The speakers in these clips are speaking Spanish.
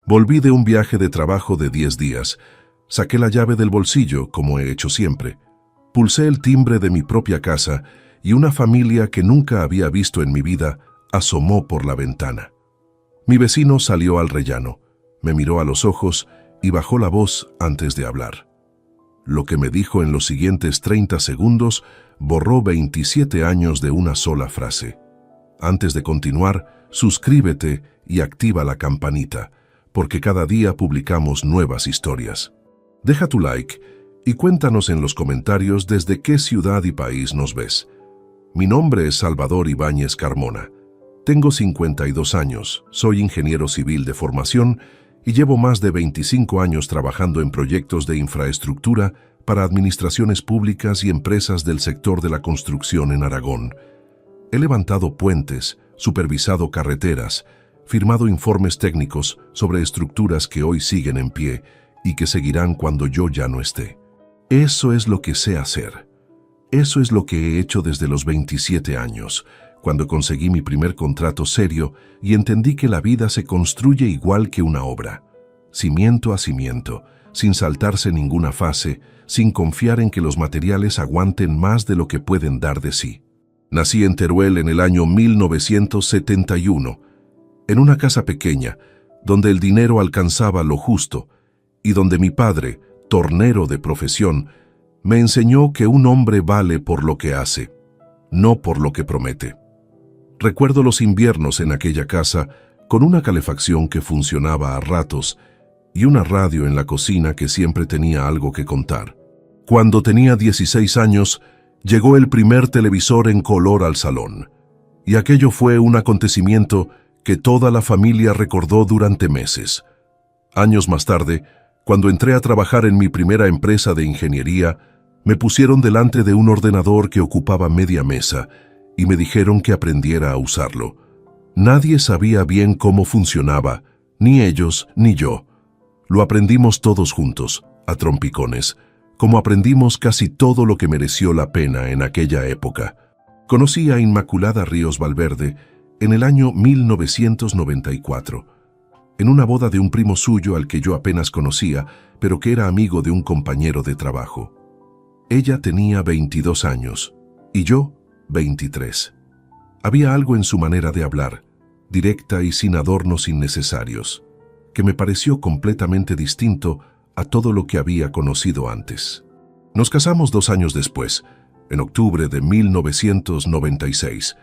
Volví de un viaje de trabajo de 10 días. Saqué la llave del bolsillo, como he hecho siempre. Pulsé el timbre de mi propia casa y una familia que nunca había visto en mi vida asomó por la ventana. Mi vecino salió al rellano, me miró a los ojos y bajó la voz antes de hablar. Lo que me dijo en los siguientes 30 segundos borró 27 años de una sola frase. Antes de continuar, suscríbete y activa la campanita, porque cada día publicamos nuevas historias. Deja tu like y cuéntanos en los comentarios desde qué ciudad y país nos ves. Mi nombre es Salvador Ibáñez Carmona. Tengo 52 años, soy ingeniero civil de formación y llevo más de 25 años trabajando en proyectos de infraestructura para administraciones públicas y empresas del sector de la construcción en Aragón. He levantado puentes, supervisado carreteras, firmado informes técnicos sobre estructuras que hoy siguen en pie y que seguirán cuando yo ya no esté. Eso es lo que sé hacer. Eso es lo que he hecho desde los 27 años, cuando conseguí mi primer contrato serio y entendí que la vida se construye igual que una obra, cimiento a cimiento, sin saltarse ninguna fase, sin confiar en que los materiales aguanten más de lo que pueden dar de sí. Nací en Teruel en el año 1971, en una casa pequeña, donde el dinero alcanzaba lo justo y donde mi padre, tornero de profesión, me enseñó que un hombre vale por lo que hace, no por lo que promete. Recuerdo los inviernos en aquella casa con una calefacción que funcionaba a ratos y una radio en la cocina que siempre tenía algo que contar. Cuando tenía 16 años, llegó el primer televisor en color al salón, y aquello fue un acontecimiento que toda la familia recordó durante meses. Años más tarde, cuando entré a trabajar en mi primera empresa de ingeniería, me pusieron delante de un ordenador que ocupaba media mesa y me dijeron que aprendiera a usarlo. Nadie sabía bien cómo funcionaba, ni ellos ni yo. Lo aprendimos todos juntos, a trompicones, como aprendimos casi todo lo que mereció la pena en aquella época. Conocí a Inmaculada Ríos Valverde en el año 1994, en una boda de un primo suyo al que yo apenas conocía, pero que era amigo de un compañero de trabajo. Ella tenía 22 años y yo 23. Había algo en su manera de hablar, directa y sin adornos innecesarios, que me pareció completamente distinto a todo lo que había conocido antes. Nos casamos 2 años después, en octubre de 1996,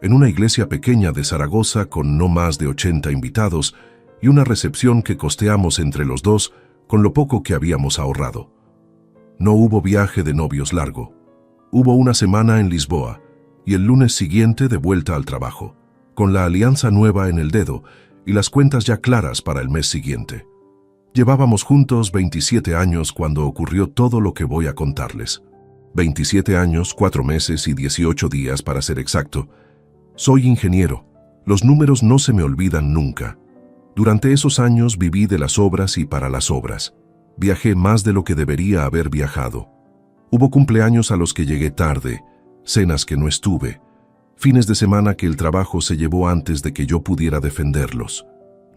en una iglesia pequeña de Zaragoza con no más de 80 invitados y una recepción que costeamos entre los dos con lo poco que habíamos ahorrado. No hubo viaje de novios largo. Hubo una semana en Lisboa y el lunes siguiente de vuelta al trabajo, con la alianza nueva en el dedo y las cuentas ya claras para el mes siguiente. Llevábamos juntos 27 años cuando ocurrió todo lo que voy a contarles. 27 años, 4 meses y 18 días para ser exacto. Soy ingeniero. Los números no se me olvidan nunca. Durante esos años viví de las obras y para las obras. Viajé más de lo que debería haber viajado. Hubo cumpleaños a los que llegué tarde, cenas que no estuve, fines de semana que el trabajo se llevó antes de que yo pudiera defenderlos.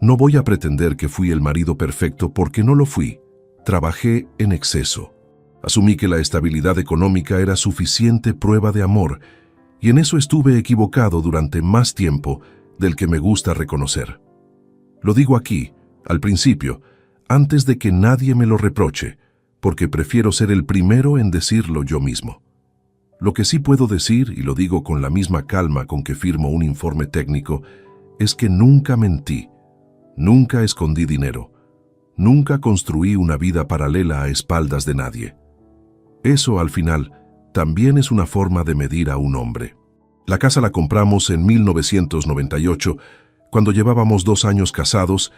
No voy a pretender que fui el marido perfecto porque no lo fui. Trabajé en exceso. Asumí que la estabilidad económica era suficiente prueba de amor, y en eso estuve equivocado durante más tiempo del que me gusta reconocer. Lo digo aquí, al principio, antes de que nadie me lo reproche, porque prefiero ser el primero en decirlo yo mismo. Lo que sí puedo decir, y lo digo con la misma calma con que firmo un informe técnico, es que nunca mentí, nunca escondí dinero, nunca construí una vida paralela a espaldas de nadie. Eso, al final, también es una forma de medir a un hombre. La casa la compramos en 1998, cuando llevábamos 2 años casados,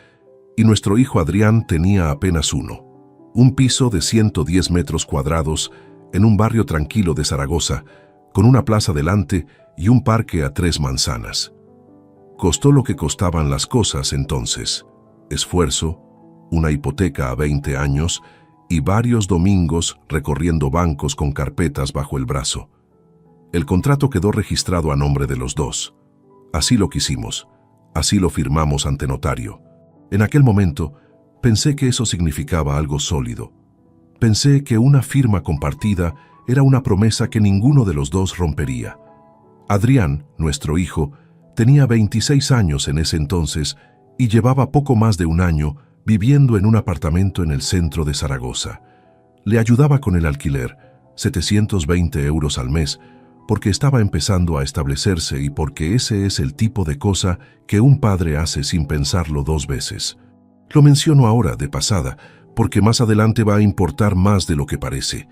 y nuestro hijo Adrián tenía apenas 1. Un piso de 110 metros cuadrados en un barrio tranquilo de Zaragoza, con una plaza delante y un parque a 3 manzanas. Costó lo que costaban las cosas entonces: esfuerzo, una hipoteca a 20 años y varios domingos recorriendo bancos con carpetas bajo el brazo. El contrato quedó registrado a nombre de los dos. Así lo quisimos, así lo firmamos ante notario. En aquel momento, pensé que eso significaba algo sólido. Pensé que una firma compartida era una promesa que ninguno de los dos rompería. Adrián, nuestro hijo, tenía 26 años en ese entonces y llevaba poco más de un año viviendo en un apartamento en el centro de Zaragoza. Le ayudaba con el alquiler, 720 euros al mes, porque estaba empezando a establecerse y porque ese es el tipo de cosa que un padre hace sin pensarlo dos veces. Lo menciono ahora de pasada, porque más adelante va a importar más de lo que parece.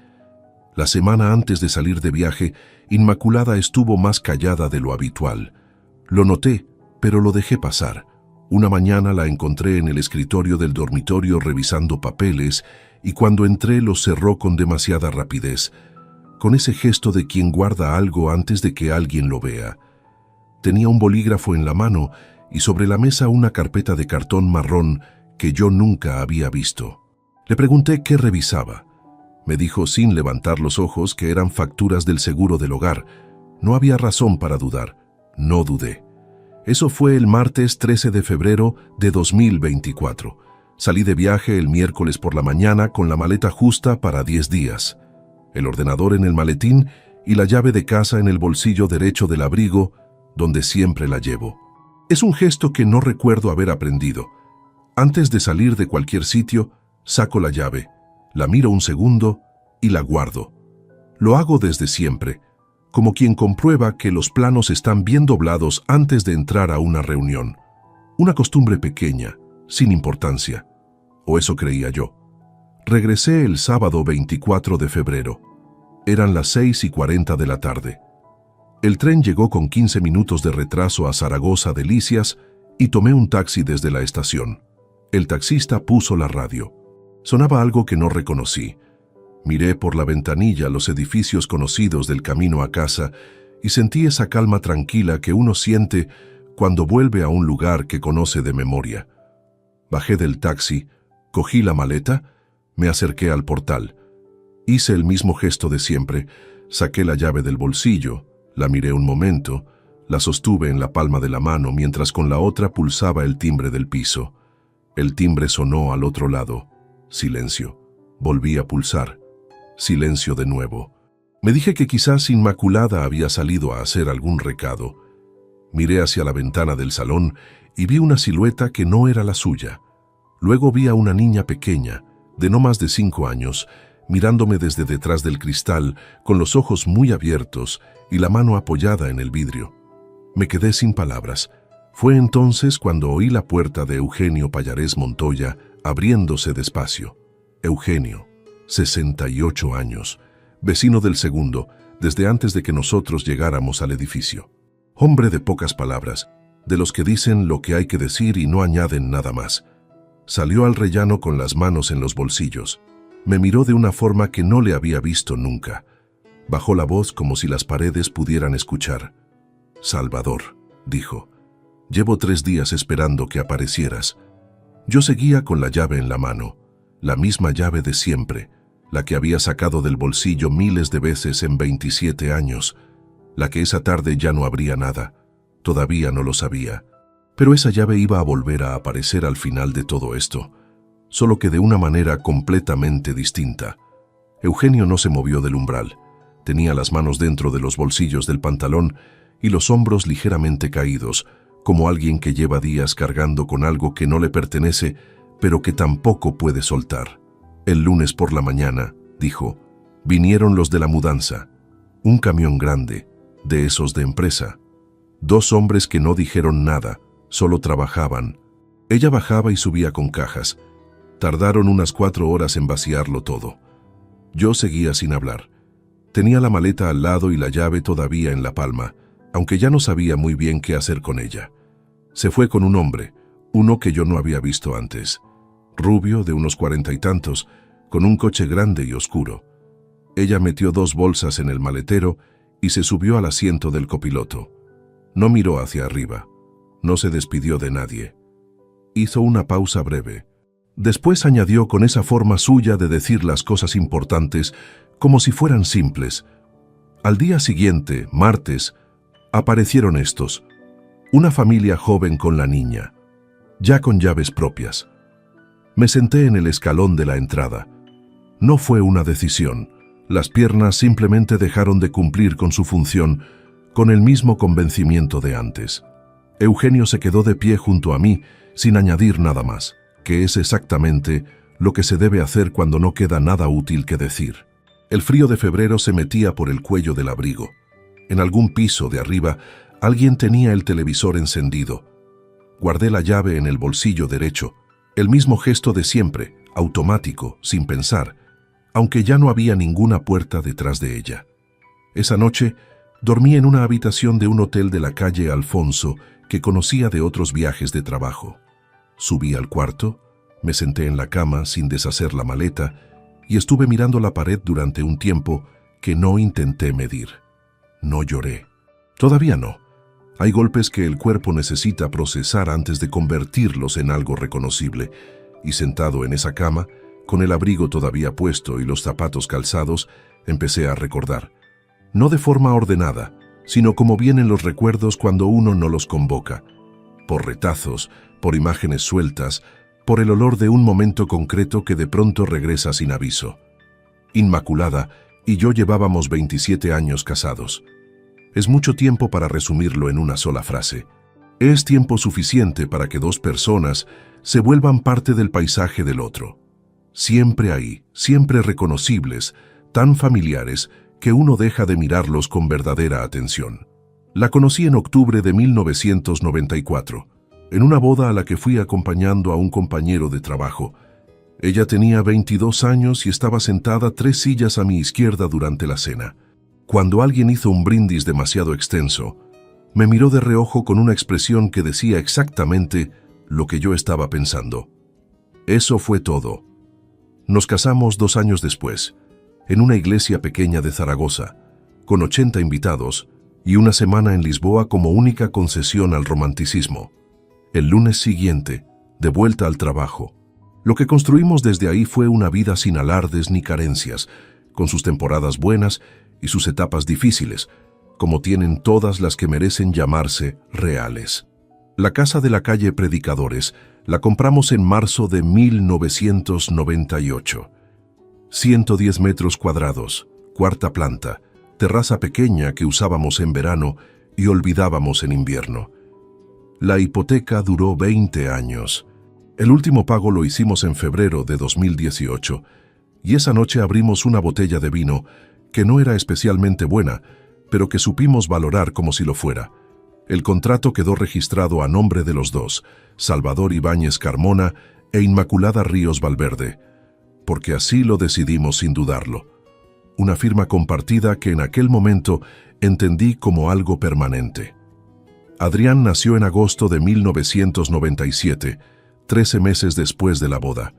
La semana antes de salir de viaje, Inmaculada estuvo más callada de lo habitual. Lo noté, pero lo dejé pasar. Una mañana la encontré en el escritorio del dormitorio revisando papeles y cuando entré los cerró con demasiada rapidez, con ese gesto de quien guarda algo antes de que alguien lo vea. Tenía un bolígrafo en la mano y sobre la mesa una carpeta de cartón marrón que yo nunca había visto. Le pregunté qué revisaba. Me dijo sin levantar los ojos que eran facturas del seguro del hogar. No había razón para dudar. No dudé. Eso fue el martes 13 de febrero de 2024. Salí de viaje el miércoles por la mañana con la maleta justa para 10 días. El ordenador en el maletín y la llave de casa en el bolsillo derecho del abrigo, donde siempre la llevo. Es un gesto que no recuerdo haber aprendido. Antes de salir de cualquier sitio, saco la llave, la miro un segundo y la guardo. Lo hago desde siempre, como quien comprueba que los planos están bien doblados antes de entrar a una reunión. Una costumbre pequeña, sin importancia. O eso creía yo. Regresé el sábado 24 de febrero. Eran las 6:40 de la tarde. El tren llegó con 15 minutos de retraso a Zaragoza de Licias y tomé un taxi desde la estación. El taxista puso la radio. Sonaba algo que no reconocí. Miré por la ventanilla los edificios conocidos del camino a casa y sentí esa calma tranquila que uno siente cuando vuelve a un lugar que conoce de memoria. Bajé del taxi, cogí la maleta, me acerqué al portal. Hice el mismo gesto de siempre, saqué la llave del bolsillo, la miré un momento, la sostuve en la palma de la mano mientras con la otra pulsaba el timbre del piso. El timbre sonó al otro lado. Silencio. Volví a pulsar. Silencio de nuevo. Me dije que quizás Inmaculada había salido a hacer algún recado. Miré hacia la ventana del salón y vi una silueta que no era la suya. Luego vi a una niña pequeña, de no más de 5 años, mirándome desde detrás del cristal, con los ojos muy abiertos y la mano apoyada en el vidrio. Me quedé sin palabras. Fue entonces cuando oí la puerta de Eugenio Pallarés Montoya abriéndose despacio. Eugenio, 68 años, vecino del segundo, desde antes de que nosotros llegáramos al edificio. Hombre de pocas palabras, de los que dicen lo que hay que decir y no añaden nada más. Salió al rellano con las manos en los bolsillos. Me miró de una forma que no le había visto nunca. Bajó la voz como si las paredes pudieran escuchar. «Salvador», dijo, «llevo 3 días esperando que aparecieras». Yo seguía con la llave en la mano, la misma llave de siempre, la que había sacado del bolsillo miles de veces en 27 años, la que esa tarde ya no habría nada. Todavía no lo sabía. Pero esa llave iba a volver a aparecer al final de todo esto, solo que de una manera completamente distinta. Eugenio no se movió del umbral. Tenía las manos dentro de los bolsillos del pantalón y los hombros ligeramente caídos, como alguien que lleva días cargando con algo que no le pertenece, pero que tampoco puede soltar. El lunes por la mañana, dijo, vinieron los de la mudanza. Un camión grande, de esos de empresa. 2 hombres que no dijeron nada, solo trabajaban. Ella bajaba y subía con cajas. Tardaron unas 4 horas en vaciarlo todo. Yo seguía sin hablar. Tenía la maleta al lado y la llave todavía en la palma, aunque ya no sabía muy bien qué hacer con ella. Se fue con un hombre, uno que yo no había visto antes. Rubio, de unos 40 y tantos, con un coche grande y oscuro. Ella metió 2 bolsas en el maletero y se subió al asiento del copiloto. No miró hacia arriba. No se despidió de nadie. Hizo una pausa breve. Después añadió con esa forma suya de decir las cosas importantes como si fueran simples. Al día siguiente, martes, aparecieron estos. Una familia joven con la niña. ya con llaves propias. Me senté en el escalón de la entrada. No fue una decisión. Las piernas simplemente dejaron de cumplir con su función con el mismo convencimiento de antes. Eugenio se quedó de pie junto a mí sin añadir nada más, que es exactamente lo que se debe hacer cuando no queda nada útil que decir. El frío de febrero se metía por el cuello del abrigo. En algún piso de arriba, alguien tenía el televisor encendido. Guardé la llave en el bolsillo derecho, el mismo gesto de siempre, automático, sin pensar, aunque ya no había ninguna puerta detrás de ella. Esa noche, dormí en una habitación de un hotel de la calle Alfonso que conocía de otros viajes de trabajo. Subí al cuarto, me senté en la cama sin deshacer la maleta y estuve mirando la pared durante un tiempo que no intenté medir. No lloré. Todavía no. Hay golpes que el cuerpo necesita procesar antes de convertirlos en algo reconocible, y sentado en esa cama, con el abrigo todavía puesto y los zapatos calzados, empecé a recordar. No de forma ordenada, sino como vienen los recuerdos cuando uno no los convoca. Por retazos, por imágenes sueltas, por el olor de un momento concreto que de pronto regresa sin aviso. Inmaculada y yo llevábamos 27 años casados. Es mucho tiempo para resumirlo en una sola frase. Es tiempo suficiente para que dos personas se vuelvan parte del paisaje del otro. Siempre ahí, siempre reconocibles, tan familiares que uno deja de mirarlos con verdadera atención. La conocí en octubre de 1994, en una boda a la que fui acompañando a un compañero de trabajo. Ella tenía 22 años y estaba sentada 3 sillas a mi izquierda durante la cena. Cuando alguien hizo un brindis demasiado extenso, me miró de reojo con una expresión que decía exactamente lo que yo estaba pensando. Eso fue todo. Nos casamos 2 años después, en una iglesia pequeña de Zaragoza, con 80 invitados y una semana en Lisboa como única concesión al romanticismo. El lunes siguiente, de vuelta al trabajo. Lo que construimos desde ahí fue una vida sin alardes ni carencias, con sus temporadas buenas y sus etapas difíciles, como tienen todas las que merecen llamarse reales. La casa de la calle Predicadores la compramos en marzo de 1998. 110 metros cuadrados, cuarta planta, terraza pequeña que usábamos en verano y olvidábamos en invierno. La hipoteca duró 20 años. El último pago lo hicimos en febrero de 2018, y esa noche abrimos una botella de vino que no era especialmente buena, pero que supimos valorar como si lo fuera. El contrato quedó registrado a nombre de los dos, Salvador Ibáñez Carmona e Inmaculada Ríos Valverde, porque así lo decidimos sin dudarlo. Una firma compartida que en aquel momento entendí como algo permanente. Adrián nació en agosto de 1997, 13 meses después de la boda.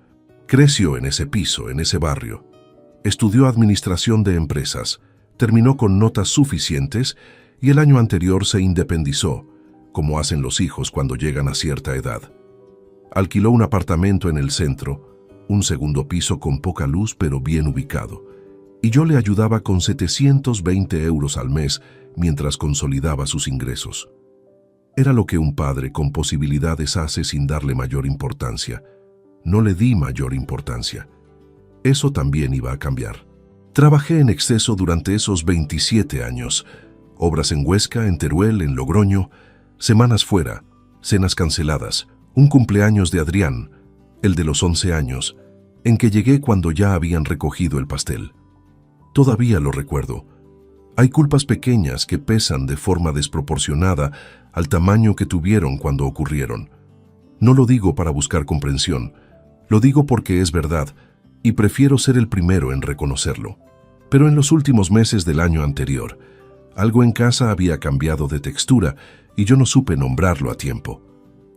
Creció en ese piso, en ese barrio. Estudió administración de empresas, terminó con notas suficientes y el año anterior se independizó, como hacen los hijos cuando llegan a cierta edad. Alquiló un apartamento en el centro, un segundo piso con poca luz pero bien ubicado, y yo le ayudaba con 720 euros al mes mientras consolidaba sus ingresos. Era lo que un padre con posibilidades hace sin darle mayor importancia. No le di mayor importancia. Eso también iba a cambiar. Trabajé en exceso durante esos 27 años. Obras en Huesca, en Teruel, en Logroño, semanas fuera, cenas canceladas, un cumpleaños de Adrián, el de los 11 años, en que llegué cuando ya habían recogido el pastel. Todavía lo recuerdo. Hay culpas pequeñas que pesan de forma desproporcionada al tamaño que tuvieron cuando ocurrieron. No lo digo para buscar comprensión, lo digo porque es verdad y prefiero ser el primero en reconocerlo. Pero en los últimos meses del año anterior, algo en casa había cambiado de textura y yo no supe nombrarlo a tiempo.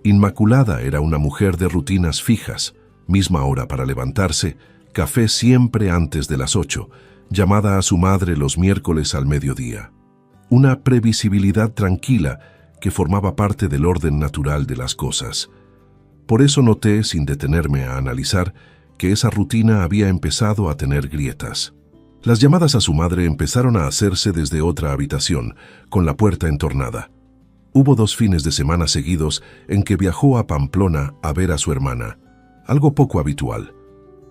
Inmaculada era una mujer de rutinas fijas, misma hora para levantarse, café siempre antes de las 8, llamada a su madre los miércoles al mediodía. Una previsibilidad tranquila que formaba parte del orden natural de las cosas. Por eso noté, sin detenerme a analizar, que esa rutina había empezado a tener grietas. Las llamadas a su madre empezaron a hacerse desde otra habitación, con la puerta entornada. Hubo 2 fines de semana seguidos en que viajó a Pamplona a ver a su hermana, algo poco habitual.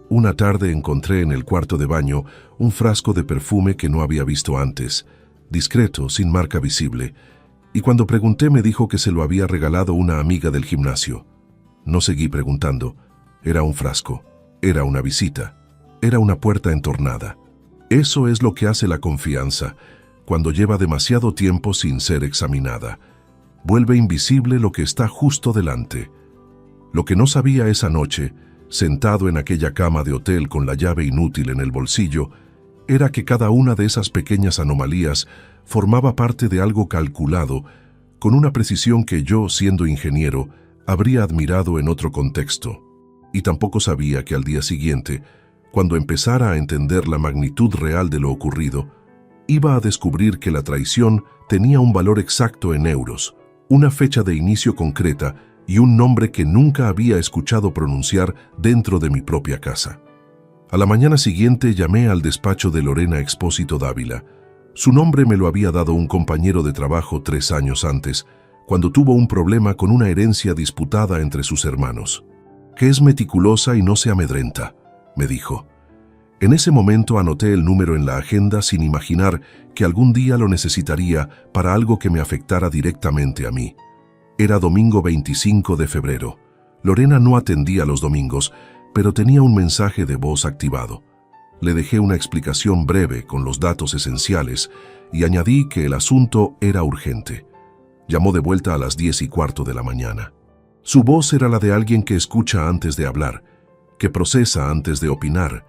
Una tarde encontré en el cuarto de baño un frasco de perfume que no había visto antes, discreto, sin marca visible, y cuando pregunté me dijo que se lo había regalado una amiga del gimnasio. No seguí preguntando. Era un frasco, era una visita, era una puerta entornada. Eso es lo que hace la confianza, cuando lleva demasiado tiempo sin ser examinada. Vuelve invisible lo que está justo delante. Lo que no sabía esa noche, sentado en aquella cama de hotel con la llave inútil en el bolsillo, era que cada una de esas pequeñas anomalías formaba parte de algo calculado, con una precisión que yo, siendo ingeniero, habría admirado en otro contexto. Y tampoco sabía que al día siguiente, cuando empezara a entender la magnitud real de lo ocurrido, iba a descubrir que la traición tenía un valor exacto en euros, una fecha de inicio concreta y un nombre que nunca había escuchado pronunciar dentro de mi propia casa. A la mañana siguiente llamé al despacho de Lorena Expósito Dávila. Su nombre me lo había dado un compañero de trabajo 3 años antes, cuando tuvo un problema con una herencia disputada entre sus hermanos. Que es meticulosa y no se amedrenta, me dijo. En ese momento anoté el número en la agenda sin imaginar que algún día lo necesitaría para algo que me afectara directamente a mí. Era domingo 25 de febrero. Lorena no atendía los domingos, pero tenía un mensaje de voz activado. Le dejé una explicación breve con los datos esenciales y añadí que el asunto era urgente. Llamó de vuelta a las 10:15 de la mañana. Su voz era la de alguien que escucha antes de hablar, que procesa antes de opinar.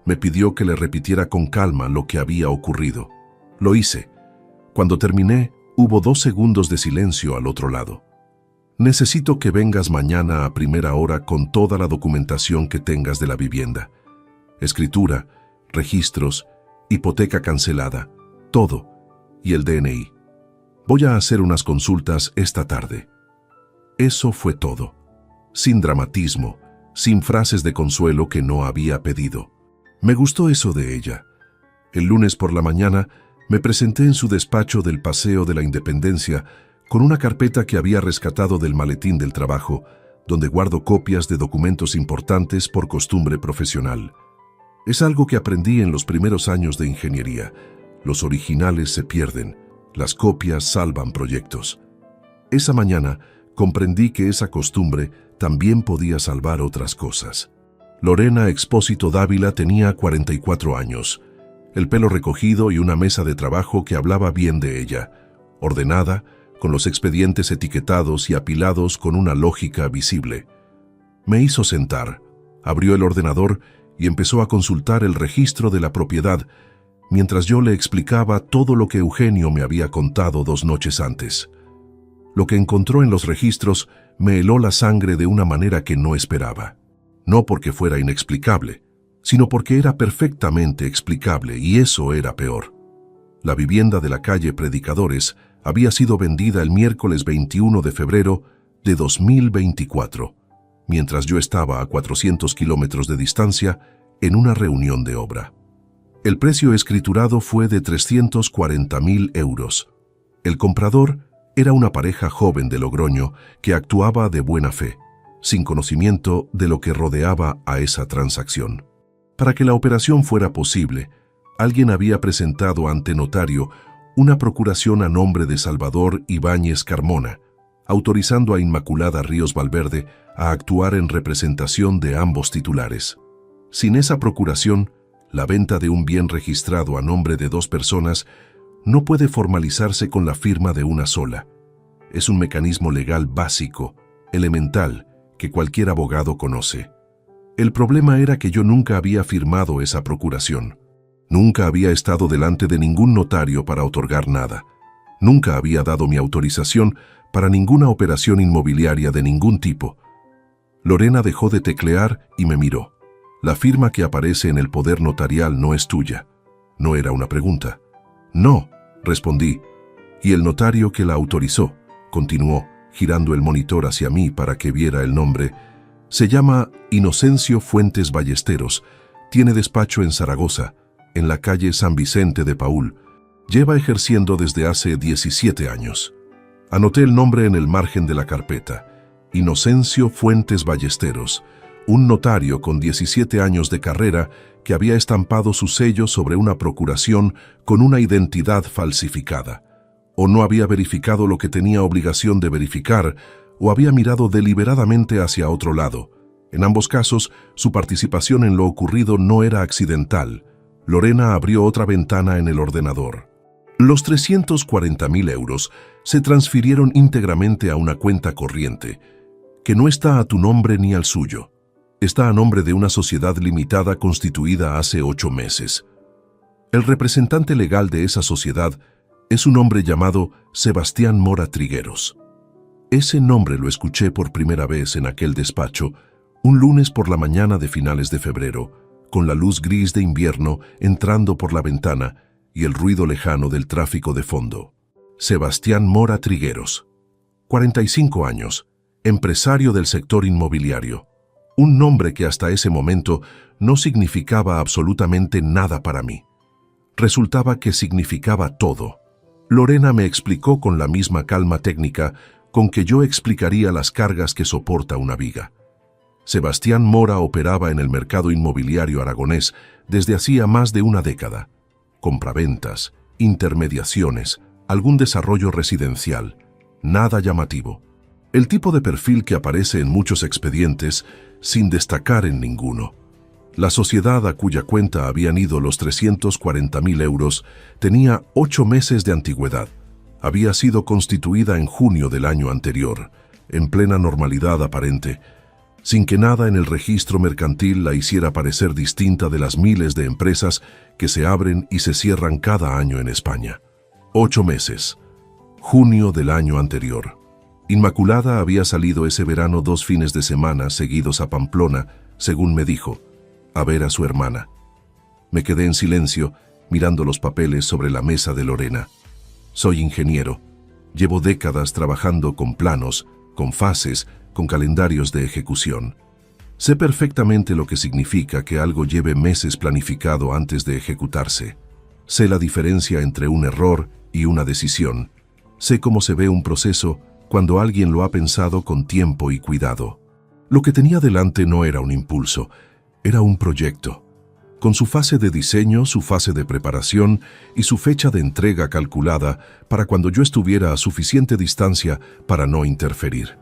Me pidió que le repitiera con calma lo que había ocurrido. Lo hice. Cuando terminé, hubo 2 segundos de silencio al otro lado. Necesito que vengas mañana a primera hora con toda la documentación que tengas de la vivienda. Escritura, registros, hipoteca cancelada, todo, y el DNI. Voy a hacer unas consultas esta tarde. Eso fue todo. Sin dramatismo, sin frases de consuelo que no había pedido. Me gustó eso de ella. El lunes por la mañana me presenté en su despacho del Paseo de la Independencia con una carpeta que había rescatado del maletín del trabajo, donde guardo copias de documentos importantes por costumbre profesional. Es algo que aprendí en los primeros años de ingeniería. Los originales se pierden, las copias salvan proyectos. Esa mañana comprendí que esa costumbre también podía salvar otras cosas. Lorena Expósito Dávila tenía 44 años, el pelo recogido y una mesa de trabajo que hablaba bien de ella, ordenada, con los expedientes etiquetados y apilados con una lógica visible. Me hizo sentar, abrió el ordenador y empezó a consultar el registro de la propiedad, mientras yo le explicaba todo lo que Eugenio me había contado 2 noches antes. Lo que encontró en los registros me heló la sangre de una manera que no esperaba. No porque fuera inexplicable, sino porque era perfectamente explicable, y eso era peor. La vivienda de la calle Predicadores había sido vendida el miércoles 21 de febrero de 2024, mientras yo estaba a 400 kilómetros de distancia en una reunión de obra. El precio escriturado fue de 340.000 euros. El comprador era una pareja joven de Logroño que actuaba de buena fe, sin conocimiento de lo que rodeaba a esa transacción. Para que la operación fuera posible, alguien había presentado ante notario una procuración a nombre de Salvador Ibáñez Carmona, autorizando a Inmaculada Ríos Valverde a actuar en representación de ambos titulares. Sin esa procuración, la venta de un bien registrado a nombre de 2 personas no puede formalizarse con la firma de una sola. Es un mecanismo legal básico, elemental, que cualquier abogado conoce. El problema era que yo nunca había firmado esa procuración. Nunca había estado delante de ningún notario para otorgar nada. Nunca había dado mi autorización para ninguna operación inmobiliaria de ningún tipo. Lorena dejó de teclear y me miró. La firma que aparece en el poder notarial no es tuya. No era una pregunta. No, respondí. Y el notario que la autorizó, continuó, girando el monitor hacia mí para que viera el nombre, se llama Inocencio Fuentes Ballesteros, tiene despacho en Zaragoza, en la calle San Vicente de Paúl. Lleva ejerciendo desde hace 17 años. Anoté el nombre en el margen de la carpeta. Inocencio Fuentes Ballesteros, un notario con 17 años de carrera que había estampado su sello sobre una procuración con una identidad falsificada. O no había verificado lo que tenía obligación de verificar, o había mirado deliberadamente hacia otro lado. En ambos casos, su participación en lo ocurrido no era accidental. Lorena abrió otra ventana en el ordenador. Los 340.000 euros se transfirieron íntegramente a una cuenta corriente, que no está a tu nombre ni al suyo. Está a nombre de una sociedad limitada constituida hace 8 meses. El representante legal de esa sociedad es un hombre llamado Sebastián Mora Trigueros. Ese nombre lo escuché por primera vez en aquel despacho, un lunes por la mañana de finales de febrero, con la luz gris de invierno entrando por la ventana y el ruido lejano del tráfico de fondo. Sebastián Mora Trigueros, 45 años, empresario del sector inmobiliario. Un nombre que hasta ese momento no significaba absolutamente nada para mí. Resultaba que significaba todo. Lorena me explicó con la misma calma técnica con que yo explicaría las cargas que soporta una viga. Sebastián Mora operaba en el mercado inmobiliario aragonés desde hacía más de una década. Compraventas, intermediaciones, algún desarrollo residencial, nada llamativo. El tipo de perfil que aparece en muchos expedientes sin destacar en ninguno. La sociedad a cuya cuenta habían ido los 340.000 euros tenía 8 meses de antigüedad. Había sido constituida en junio del año anterior, en plena normalidad aparente, sin que nada en el registro mercantil la hiciera parecer distinta de las miles de empresas que se abren y se cierran cada año en España. 8 meses. Junio del año anterior. Inmaculada había salido ese verano 2 fines de semana seguidos a Pamplona, según me dijo, a ver a su hermana. Me quedé en silencio, mirando los papeles sobre la mesa de Lorena. Soy ingeniero. Llevo décadas trabajando con planos, con fases, con calendarios de ejecución. Sé perfectamente lo que significa que algo lleve meses planificado antes de ejecutarse. Sé la diferencia entre un error y una decisión. Sé cómo se ve un proceso cuando alguien lo ha pensado con tiempo y cuidado. Lo que tenía delante no era un impulso, era un proyecto, con su fase de diseño, su fase de preparación y su fecha de entrega calculada para cuando yo estuviera a suficiente distancia para no interferir.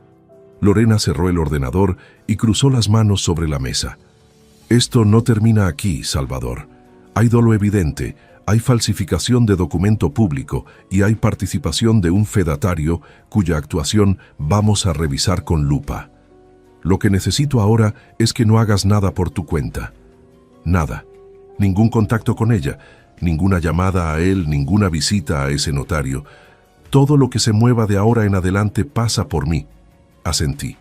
Lorena cerró el ordenador y cruzó las manos sobre la mesa. Esto no termina aquí, Salvador. Hay dolo evidente, hay falsificación de documento público y hay participación de un fedatario cuya actuación vamos a revisar con lupa. Lo que necesito ahora es que no hagas nada por tu cuenta. Nada. Ningún contacto con ella, ninguna llamada a él, ninguna visita a ese notario. Todo lo que se mueva de ahora en adelante pasa por mí. Asentí.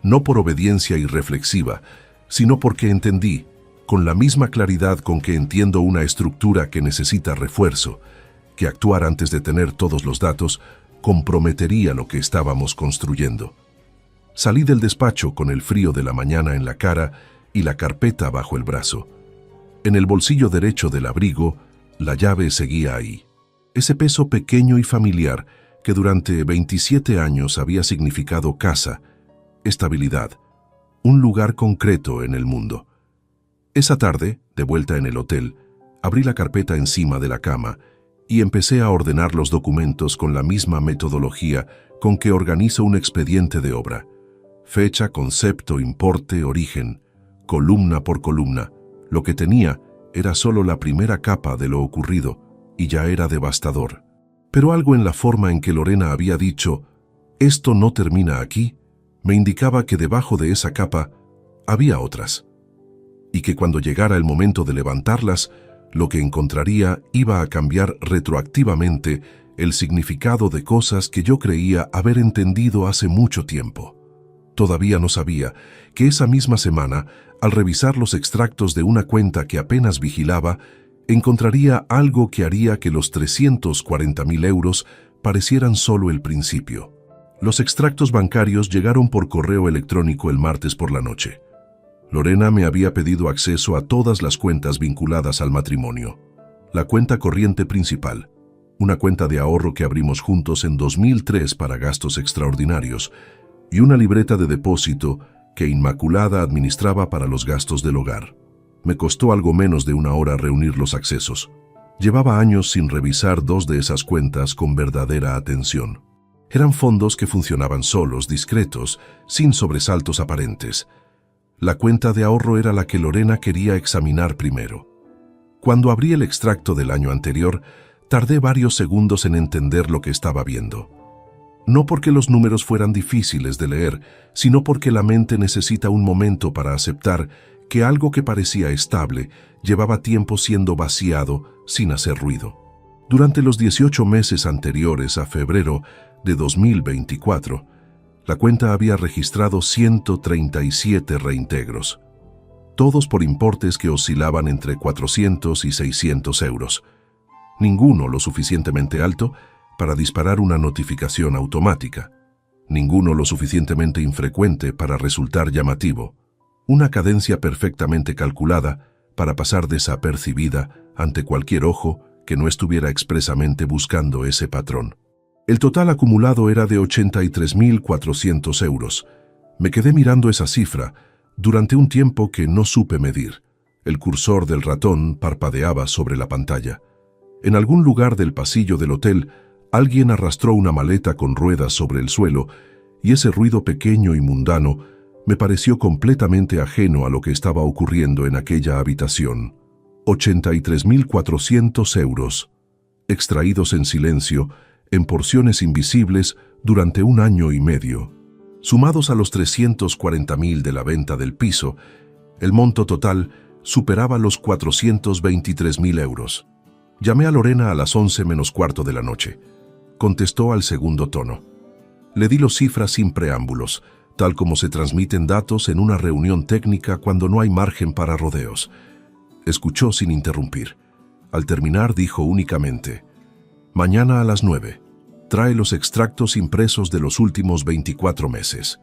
No por obediencia irreflexiva, sino porque entendí, con la misma claridad con que entiendo una estructura que necesita refuerzo, que actuar antes de tener todos los datos comprometería lo que estábamos construyendo. Salí del despacho con el frío de la mañana en la cara y la carpeta bajo el brazo. En el bolsillo derecho del abrigo, la llave seguía ahí. Ese peso pequeño y familiar que durante 27 años había significado casa, estabilidad, un lugar concreto en el mundo. Esa tarde, de vuelta en el hotel, abrí la carpeta encima de la cama y empecé a ordenar los documentos con la misma metodología con que organizo un expediente de obra. Fecha, concepto, importe, origen, columna por columna. Lo que tenía era solo la primera capa de lo ocurrido y ya era devastador. Pero algo en la forma en que Lorena había dicho, «Esto no termina aquí», me indicaba que debajo de esa capa había otras, y que cuando llegara el momento de levantarlas, lo que encontraría iba a cambiar retroactivamente el significado de cosas que yo creía haber entendido hace mucho tiempo. Todavía no sabía que esa misma semana, al revisar los extractos de una cuenta que apenas vigilaba, encontraría algo que haría que los 340.000 euros parecieran solo el principio. Los extractos bancarios llegaron por correo electrónico el martes por la noche. Lorena me había pedido acceso a todas las cuentas vinculadas al matrimonio. La cuenta corriente principal, una cuenta de ahorro que abrimos juntos en 2003 para gastos extraordinarios y una libreta de depósito que Inmaculada administraba para los gastos del hogar. Me costó algo menos de una hora reunir los accesos. Llevaba años sin revisar dos de esas cuentas con verdadera atención. Eran fondos que funcionaban solos, discretos, sin sobresaltos aparentes. La cuenta de ahorro era la que Lorena quería examinar primero. Cuando abrí el extracto del año anterior, tardé varios segundos en entender lo que estaba viendo. No porque los números fueran difíciles de leer, sino porque la mente necesita un momento para aceptar que algo que parecía estable llevaba tiempo siendo vaciado sin hacer ruido. Durante los 18 meses anteriores a febrero de 2024, la cuenta había registrado 137 reintegros, todos por importes que oscilaban entre 400 y 600 euros. Ninguno lo suficientemente alto para disparar una notificación automática, ninguno lo suficientemente infrecuente para resultar llamativo, una cadencia perfectamente calculada para pasar desapercibida ante cualquier ojo que no estuviera expresamente buscando ese patrón. El total acumulado era de 83.400 euros. Me quedé mirando esa cifra durante un tiempo que no supe medir. El cursor del ratón parpadeaba sobre la pantalla. En algún lugar del pasillo del hotel, alguien arrastró una maleta con ruedas sobre el suelo y ese ruido pequeño y mundano me pareció completamente ajeno a lo que estaba ocurriendo en aquella habitación. 83.400 euros, extraídos en silencio, en porciones invisibles durante un año y medio. Sumados a los 340.000 de la venta del piso, el monto total superaba los 423.000 euros. Llamé a Lorena a las 11 menos cuarto de la noche. Contestó al segundo tono. Le di las cifras sin preámbulos, tal como se transmiten datos en una reunión técnica cuando no hay margen para rodeos. Escuchó sin interrumpir. Al terminar dijo únicamente: «Mañana a las 9. Trae los extractos impresos de los últimos 24 meses».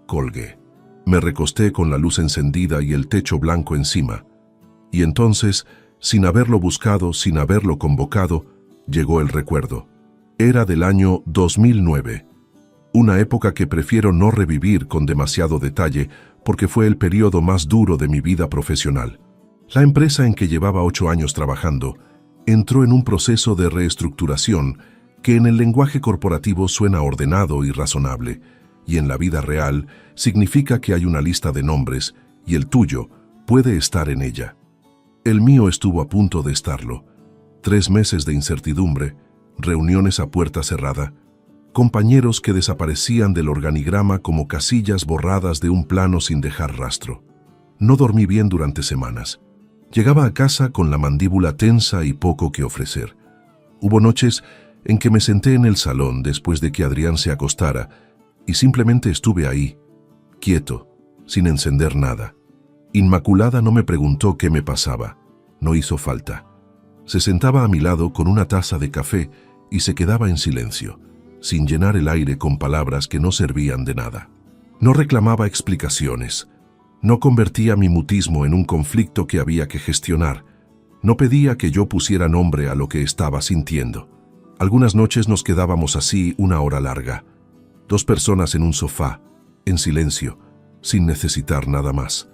Colgué. Me recosté con la luz encendida y el techo blanco encima. Y entonces, sin haberlo buscado, sin haberlo convocado, llegó el recuerdo. Era del año 2009. Una época que prefiero no revivir con demasiado detalle porque fue el periodo más duro de mi vida profesional. La empresa en que llevaba 8 años trabajando entró en un proceso de reestructuración que en el lenguaje corporativo suena ordenado y razonable, y en la vida real significa que hay una lista de nombres y el tuyo puede estar en ella. El mío estuvo a punto de estarlo. 3 meses de incertidumbre, reuniones a puerta cerrada, compañeros que desaparecían del organigrama como casillas borradas de un plano sin dejar rastro. No dormí bien durante semanas. Llegaba a casa con la mandíbula tensa y poco que ofrecer. Hubo noches en que me senté en el salón después de que Adrián se acostara y simplemente estuve ahí, quieto, sin encender nada. Inmaculada no me preguntó qué me pasaba. No hizo falta. Se sentaba a mi lado con una taza de café y se quedaba en silencio, sin llenar el aire con palabras que no servían de nada. No reclamaba explicaciones. No convertía mi mutismo en un conflicto que había que gestionar. No pedía que yo pusiera nombre a lo que estaba sintiendo. Algunas noches nos quedábamos así una hora larga. 2 personas en un sofá, en silencio, sin necesitar nada más.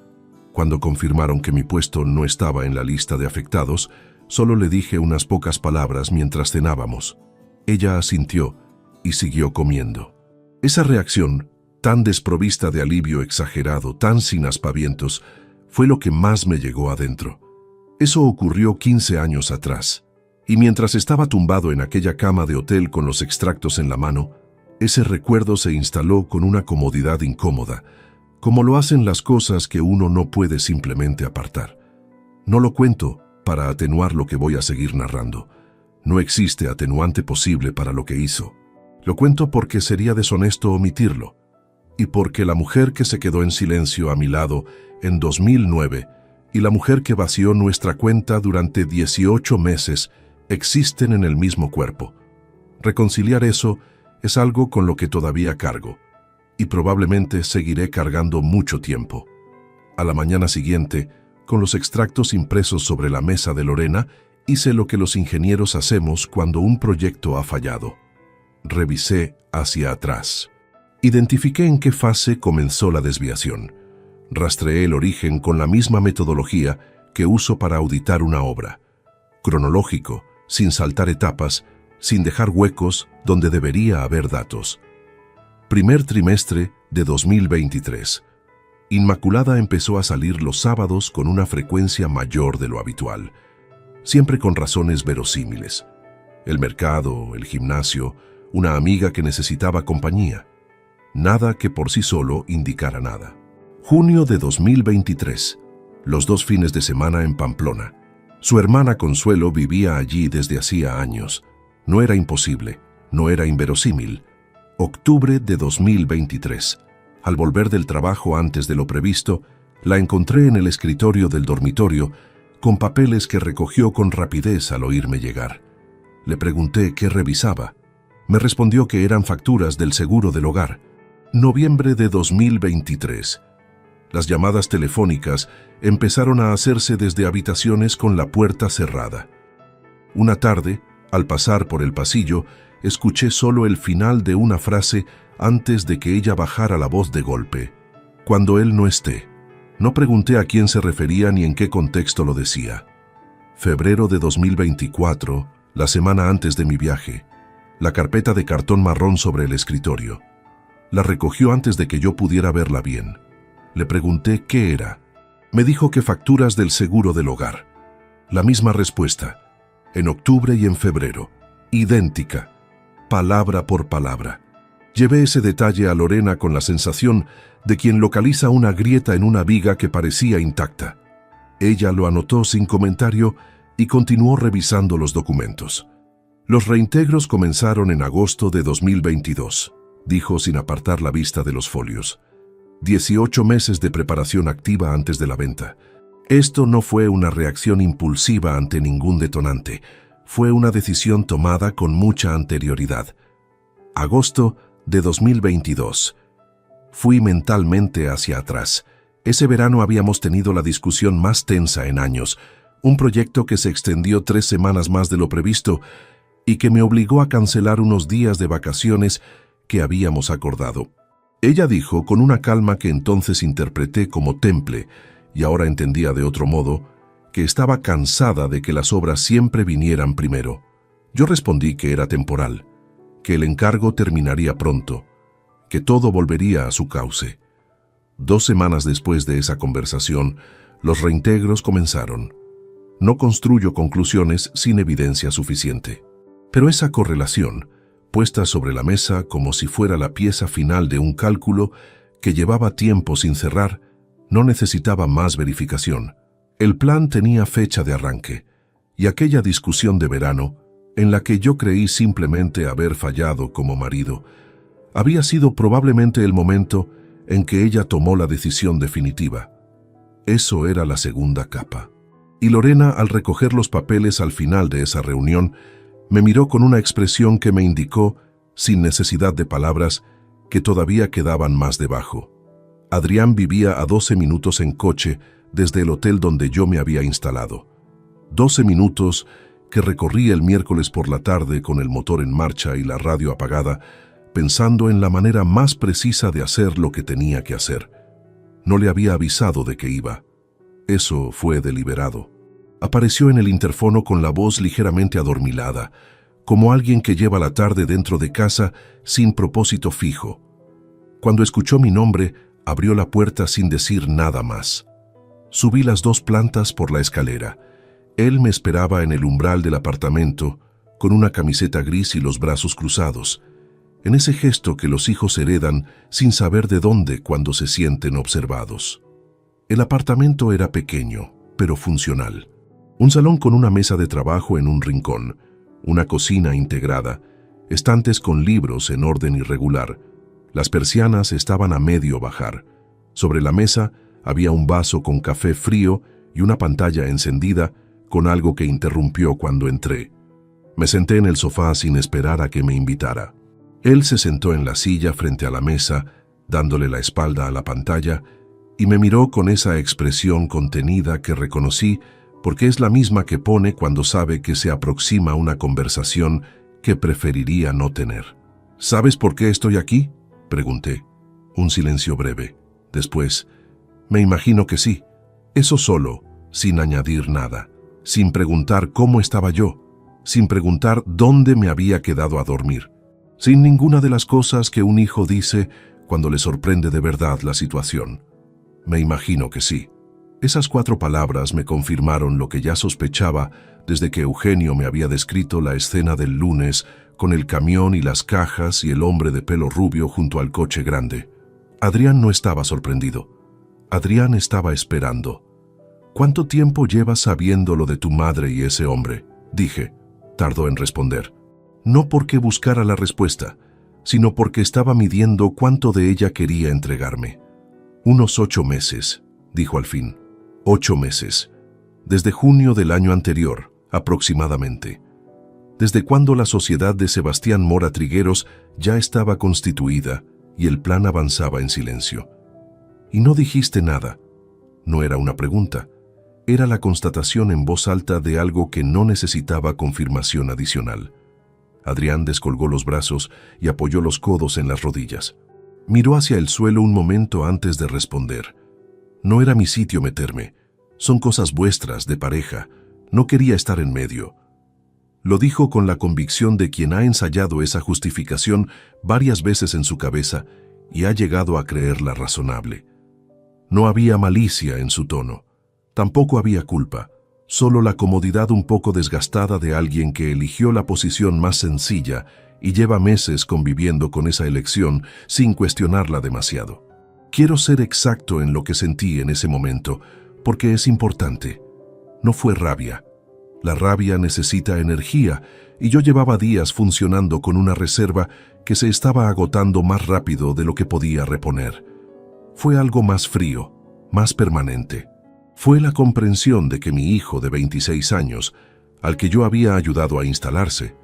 Cuando confirmaron que mi puesto no estaba en la lista de afectados, solo le dije unas pocas palabras mientras cenábamos. Ella asintió y siguió comiendo. Esa reacción, tan desprovista de alivio exagerado, tan sin aspavientos, fue lo que más me llegó adentro. Eso ocurrió 15 años atrás, y mientras estaba tumbado en aquella cama de hotel con los extractos en la mano, ese recuerdo se instaló con una comodidad incómoda, como lo hacen las cosas que uno no puede simplemente apartar. No lo cuento para atenuar lo que voy a seguir narrando. No existe atenuante posible para lo que hizo. Lo cuento porque sería deshonesto omitirlo, y porque la mujer que se quedó en silencio a mi lado en 2009 y la mujer que vació nuestra cuenta durante 18 meses existen en el mismo cuerpo. Reconciliar eso es algo con lo que todavía cargo, y probablemente seguiré cargando mucho tiempo. A la mañana siguiente, con los extractos impresos sobre la mesa de Lorena, Hice lo que los ingenieros hacemos cuando un proyecto ha fallado. Revisé hacia atrás. Identifiqué en qué fase comenzó la desviación. Rastreé el origen con la misma metodología que uso para auditar una obra. Cronológico, sin saltar etapas, sin dejar huecos donde debería haber datos. Primer trimestre de 2023. Inmaculada empezó a salir los sábados con una frecuencia mayor de lo habitual, siempre con razones verosímiles. El mercado, el gimnasio, una amiga que necesitaba compañía. Nada que por sí solo indicara nada. Junio de 2023. Los 2 fines de semana en Pamplona. Su hermana Consuelo vivía allí desde hacía años. No era imposible, no era inverosímil. Octubre de 2023. Al volver del trabajo antes de lo previsto, la encontré en el escritorio del dormitorio con papeles que recogió con rapidez al oírme llegar. Le pregunté qué revisaba. Me respondió que eran facturas del seguro del hogar. Noviembre de 2023. Las llamadas telefónicas empezaron a hacerse desde habitaciones con la puerta cerrada. Una tarde, al pasar por el pasillo, escuché solo el final de una frase antes de que ella bajara la voz de golpe. Cuando él no esté. No pregunté a quién se refería ni en qué contexto lo decía. Febrero de 2024, la semana antes de mi viaje. La carpeta de cartón marrón sobre el escritorio. La recogió antes de que yo pudiera verla bien. Le pregunté qué era. Me dijo que facturas del seguro del hogar. La misma respuesta. En octubre y en febrero. Idéntica. Palabra por palabra. Llevé ese detalle a Lorena con la sensación de quien localiza una grieta en una viga que parecía intacta. Ella lo anotó sin comentario y continuó revisando los documentos. Los reintegros comenzaron en agosto de 2022, dijo sin apartar la vista de los folios. 18 meses de preparación activa antes de la venta. Esto no fue una reacción impulsiva ante ningún detonante. Fue una decisión tomada con mucha anterioridad. Agosto de 2022. Fui mentalmente hacia atrás. Ese verano habíamos tenido la discusión más tensa en años, un proyecto que se extendió 3 semanas más de lo previsto y que me obligó a cancelar unos días de vacaciones que habíamos acordado. Ella dijo, con una calma que entonces interpreté como temple, y ahora entendía de otro modo, que estaba cansada de que las obras siempre vinieran primero. Yo respondí que era temporal, que el encargo terminaría pronto, que todo volvería a su cauce. 2 semanas después de esa conversación, los reintegros comenzaron. No construyo conclusiones sin evidencia suficiente. Pero esa correlación, puesta sobre la mesa como si fuera la pieza final de un cálculo que llevaba tiempo sin cerrar, no necesitaba más verificación. El plan tenía fecha de arranque, y aquella discusión de verano, en la que yo creí simplemente haber fallado como marido, había sido probablemente el momento en que ella tomó la decisión definitiva. Eso era la segunda capa. Y Lorena, al recoger los papeles al final de esa reunión, me miró con una expresión que me indicó, sin necesidad de palabras, que todavía quedaban más debajo. Adrián vivía a 12 minutos en coche desde el hotel donde yo me había instalado. 12 minutos que recorrí el miércoles por la tarde con el motor en marcha y la radio apagada, pensando en la manera más precisa de hacer lo que tenía que hacer. No le había avisado de que iba. Eso fue deliberado. Apareció en el interfono con la voz ligeramente adormilada, como alguien que lleva la tarde dentro de casa sin propósito fijo. Cuando escuchó mi nombre, abrió la puerta sin decir nada más. Subí las 2 plantas por la escalera. Él me esperaba en el umbral del apartamento, con una camiseta gris y los brazos cruzados, en ese gesto que los hijos heredan sin saber de dónde cuando se sienten observados. El apartamento era pequeño, pero funcional. Un salón con una mesa de trabajo en un rincón, una cocina integrada, estantes con libros en orden irregular. Las persianas estaban a medio bajar. Sobre la mesa había un vaso con café frío y una pantalla encendida con algo que interrumpió cuando entré. Me senté en el sofá sin esperar a que me invitara. Él se sentó en la silla frente a la mesa, dándole la espalda a la pantalla, y me miró con esa expresión contenida que reconocí porque es la misma que pone cuando sabe que se aproxima una conversación que preferiría no tener. ¿Sabes por qué estoy aquí?, pregunté. Un silencio breve. Después, me imagino que sí. Eso solo, sin añadir nada, sin preguntar cómo estaba yo, sin preguntar dónde me había quedado a dormir, sin ninguna de las cosas que un hijo dice cuando le sorprende de verdad la situación. Me imagino que sí. Esas 4 palabras me confirmaron lo que ya sospechaba desde que Eugenio me había descrito la escena del lunes con el camión y las cajas y el hombre de pelo rubio junto al coche grande. Adrián no estaba sorprendido. Adrián estaba esperando. ¿Cuánto tiempo llevas sabiendo lo de tu madre y ese hombre?, dije. Tardó en responder. No porque buscara la respuesta, sino porque estaba midiendo cuánto de ella quería entregarme. Unos 8 meses, dijo al fin. 8 meses. Desde junio del año anterior, aproximadamente. Desde cuando la sociedad de Sebastián Mora Trigueros ya estaba constituida y el plan avanzaba en silencio. Y no dijiste nada. No era una pregunta. Era la constatación en voz alta de algo que no necesitaba confirmación adicional. Adrián descolgó los brazos y apoyó los codos en las rodillas. Miró hacia el suelo un momento antes de responder. No era mi sitio meterme. Son cosas vuestras, de pareja. No quería estar en medio. Lo dijo con la convicción de quien ha ensayado esa justificación varias veces en su cabeza y ha llegado a creerla razonable. No había malicia en su tono. Tampoco había culpa, solo la comodidad un poco desgastada de alguien que eligió la posición más sencilla y lleva meses conviviendo con esa elección sin cuestionarla demasiado. Quiero ser exacto en lo que sentí en ese momento, porque es importante. No fue rabia. La rabia necesita energía, y yo llevaba días funcionando con una reserva que se estaba agotando más rápido de lo que podía reponer. Fue algo más frío, más permanente. Fue la comprensión de que mi hijo de 26 años, al que yo había ayudado a instalarse,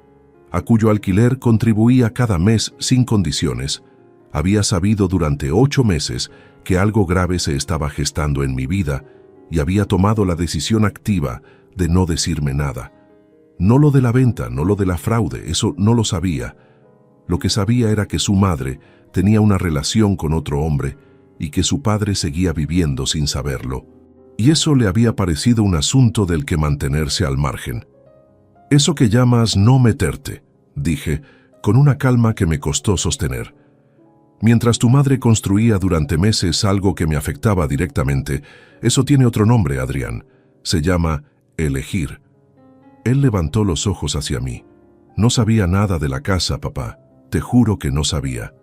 a cuyo alquiler contribuía cada mes sin condiciones, había sabido durante 8 meses que algo grave se estaba gestando en mi vida y había tomado la decisión activa de no decirme nada. No lo de la venta, no lo de la fraude, eso no lo sabía. Lo que sabía era que su madre tenía una relación con otro hombre y que su padre seguía viviendo sin saberlo. Y eso le había parecido un asunto del que mantenerse al margen. Eso que llamas no meterte, dije, con una calma que me costó sostener. Mientras tu madre construía durante meses algo que me afectaba directamente, eso tiene otro nombre, Adrián. Se llama elegir. Él levantó los ojos hacia mí. No sabía nada de la casa, papá. Te juro que no sabía.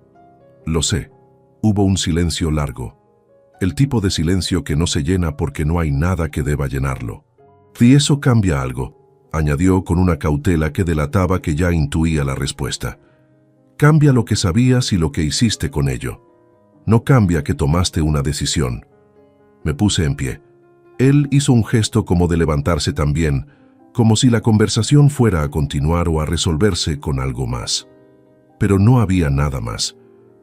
Lo sé. Hubo un silencio largo. El tipo de silencio que no se llena porque no hay nada que deba llenarlo. Si eso cambia algo, añadió con una cautela que delataba que ya intuía la respuesta. Cambia lo que sabías y lo que hiciste con ello. No cambia que tomaste una decisión. Me puse en pie. Él hizo un gesto como de levantarse también, como si la conversación fuera a continuar o a resolverse con algo más. Pero no había nada más.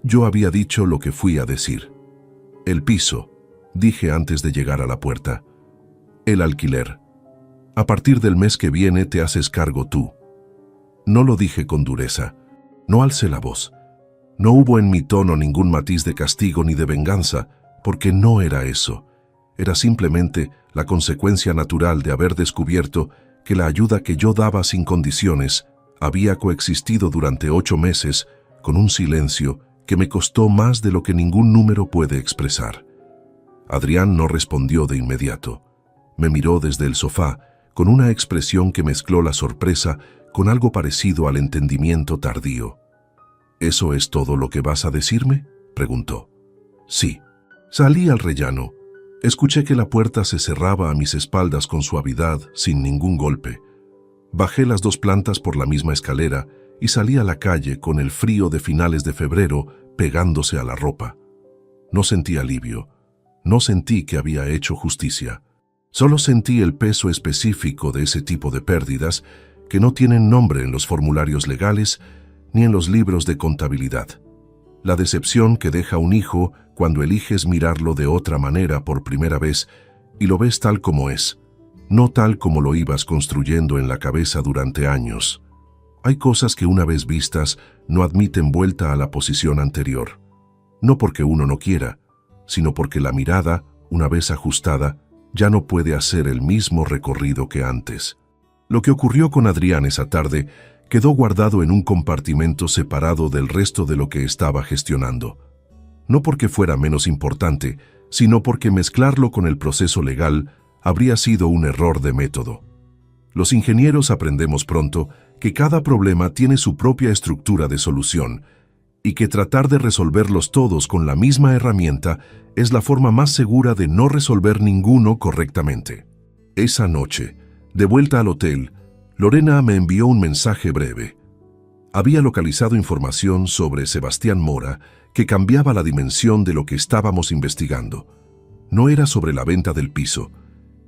Yo había dicho lo que fui a decir. El piso, dije antes de llegar a la puerta. El alquiler. A partir del mes que viene te haces cargo tú. No lo dije con dureza. No alcé la voz. No hubo en mi tono ningún matiz de castigo ni de venganza, porque no era eso. Era simplemente la consecuencia natural de haber descubierto que la ayuda que yo daba sin condiciones había coexistido durante 8 meses con un silencio que me costó más de lo que ningún número puede expresar. Adrián no respondió de inmediato. Me miró desde el sofá con una expresión que mezcló la sorpresa con algo parecido al entendimiento tardío. ¿Eso es todo lo que vas a decirme?, preguntó. Sí. Salí al rellano. Escuché que la puerta se cerraba a mis espaldas con suavidad, sin ningún golpe. Bajé las 2 plantas por la misma escalera y salí a la calle con el frío de finales de febrero pegándose a la ropa. No sentí alivio. No sentí que había hecho justicia. Solo sentí el peso específico de ese tipo de pérdidas que no tienen nombre en los formularios legales ni en los libros de contabilidad. La decepción que deja un hijo cuando eliges mirarlo de otra manera por primera vez y lo ves tal como es, no tal como lo ibas construyendo en la cabeza durante años. Hay cosas que una vez vistas no admiten vuelta a la posición anterior. No porque uno no quiera, sino porque la mirada, una vez ajustada, ya no puede hacer el mismo recorrido que antes. Lo que ocurrió con Adrián esa tarde quedó guardado en un compartimento separado del resto de lo que estaba gestionando. No porque fuera menos importante, sino porque mezclarlo con el proceso legal habría sido un error de método. Los ingenieros aprendemos pronto que cada problema tiene su propia estructura de solución y que tratar de resolverlos todos con la misma herramienta es la forma más segura de no resolver ninguno correctamente. Esa noche, de vuelta al hotel, Lorena me envió un mensaje breve. Había localizado información sobre Sebastián Mora que cambiaba la dimensión de lo que estábamos investigando. No era sobre la venta del piso,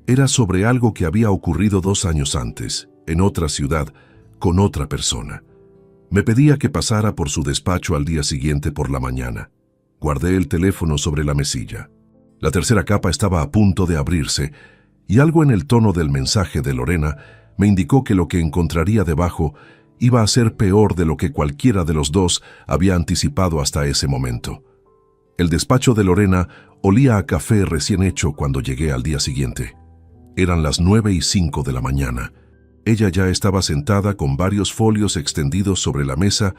era sobre algo que había ocurrido 2 años antes, en otra ciudad, con otra persona. Me pedía que pasara por su despacho al día siguiente por la mañana. Guardé el teléfono sobre la mesilla. La tercera capa estaba a punto de abrirse, y algo en el tono del mensaje de Lorena me indicó que lo que encontraría debajo iba a ser peor de lo que cualquiera de los dos había anticipado hasta ese momento. El despacho de Lorena olía a café recién hecho cuando llegué al día siguiente. Eran las 9:05 de la mañana. Ella ya estaba sentada con varios folios extendidos sobre la mesa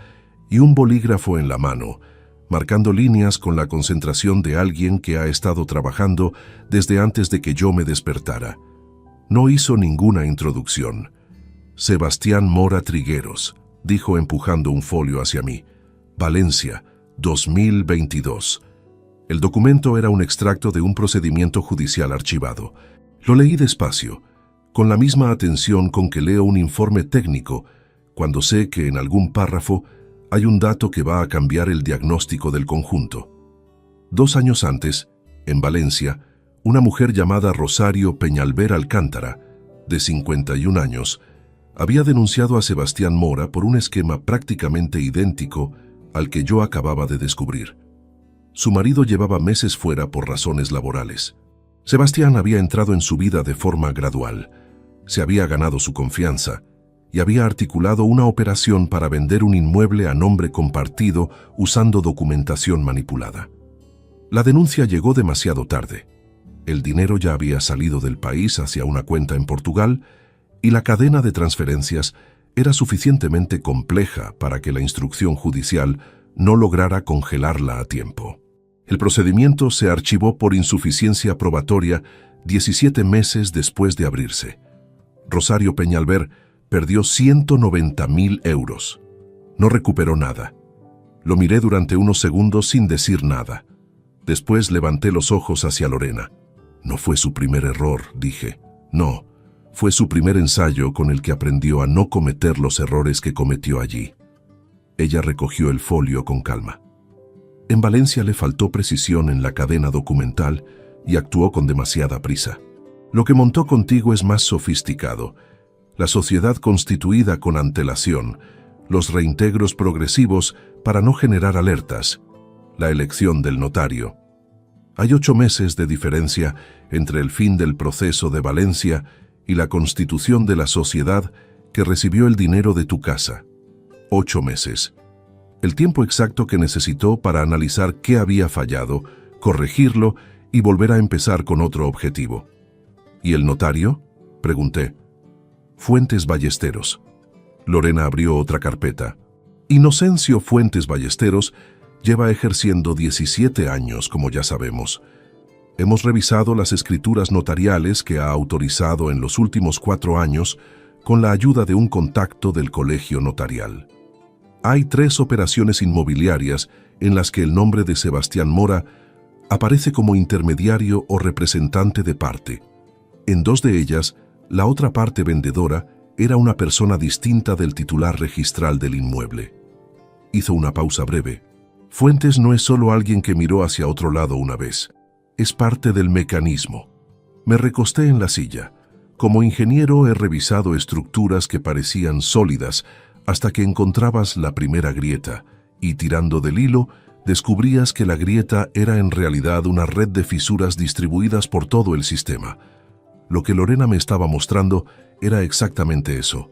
y un bolígrafo en la mano, marcando líneas con la concentración de alguien que ha estado trabajando desde antes de que yo me despertara. No hizo ninguna introducción. Sebastián Mora Trigueros, dijo empujando un folio hacia mí. Valencia, 2022. El documento era un extracto de un procedimiento judicial archivado. Lo leí despacio, con la misma atención con que leo un informe técnico, cuando sé que en algún párrafo hay un dato que va a cambiar el diagnóstico del conjunto. 2 años antes, en Valencia, una mujer llamada Rosario Peñalver Alcántara, de 51 años, había denunciado a Sebastián Mora por un esquema prácticamente idéntico al que yo acababa de descubrir. Su marido llevaba meses fuera por razones laborales. Sebastián había entrado en su vida de forma gradual, se había ganado su confianza y había articulado una operación para vender un inmueble a nombre compartido usando documentación manipulada. La denuncia llegó demasiado tarde. El dinero ya había salido del país hacia una cuenta en Portugal y la cadena de transferencias era suficientemente compleja para que la instrucción judicial no lograra congelarla a tiempo. El procedimiento se archivó por insuficiencia probatoria 17 meses después de abrirse. Rosario Peñalver perdió 190.000 euros. No recuperó nada. Lo miré durante unos segundos sin decir nada. Después levanté los ojos hacia Lorena. No fue su primer error, dije. No, fue su primer ensayo con el que aprendió a no cometer los errores que cometió allí. Ella recogió el folio con calma. En Valencia le faltó precisión en la cadena documental y actuó con demasiada prisa. Lo que montó contigo es más sofisticado. La sociedad constituida con antelación, los reintegros progresivos para no generar alertas, la elección del notario. Hay 8 meses de diferencia entre el fin del proceso de Valencia y la constitución de la sociedad que recibió el dinero de tu casa. 8 meses. El tiempo exacto que necesitó para analizar qué había fallado, corregirlo y volver a empezar con otro objetivo. ¿Y el notario?, pregunté. Fuentes Ballesteros. Lorena abrió otra carpeta. Inocencio Fuentes Ballesteros lleva ejerciendo 17 años, como ya sabemos. Hemos revisado las escrituras notariales que ha autorizado en los últimos 4 años con la ayuda de un contacto del colegio notarial. Hay 3 operaciones inmobiliarias en las que el nombre de Sebastián Mora aparece como intermediario o representante de parte. En 2 de ellas, la otra parte vendedora era una persona distinta del titular registral del inmueble. Hizo una pausa breve. Fuentes no es solo alguien que miró hacia otro lado una vez. Es parte del mecanismo. Me recosté en la silla. Como ingeniero he revisado estructuras que parecían sólidas hasta que encontrabas la primera grieta y, tirando del hilo, descubrías que la grieta era en realidad una red de fisuras distribuidas por todo el sistema. Lo que Lorena me estaba mostrando era exactamente eso,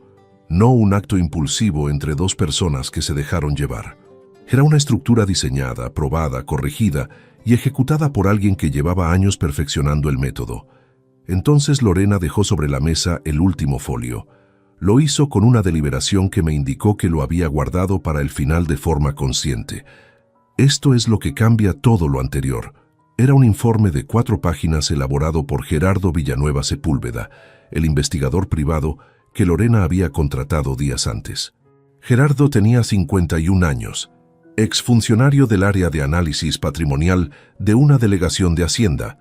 no un acto impulsivo entre dos personas que se dejaron llevar. Era una estructura diseñada, probada, corregida y ejecutada por alguien que llevaba años perfeccionando el método. Entonces Lorena dejó sobre la mesa el último folio. Lo hizo con una deliberación que me indicó que lo había guardado para el final de forma consciente. Esto es lo que cambia todo lo anterior. Era un informe de 4 páginas elaborado por Gerardo Villanueva Sepúlveda, el investigador privado que Lorena había contratado días antes. Gerardo tenía 51 años, exfuncionario del área de análisis patrimonial de una delegación de Hacienda,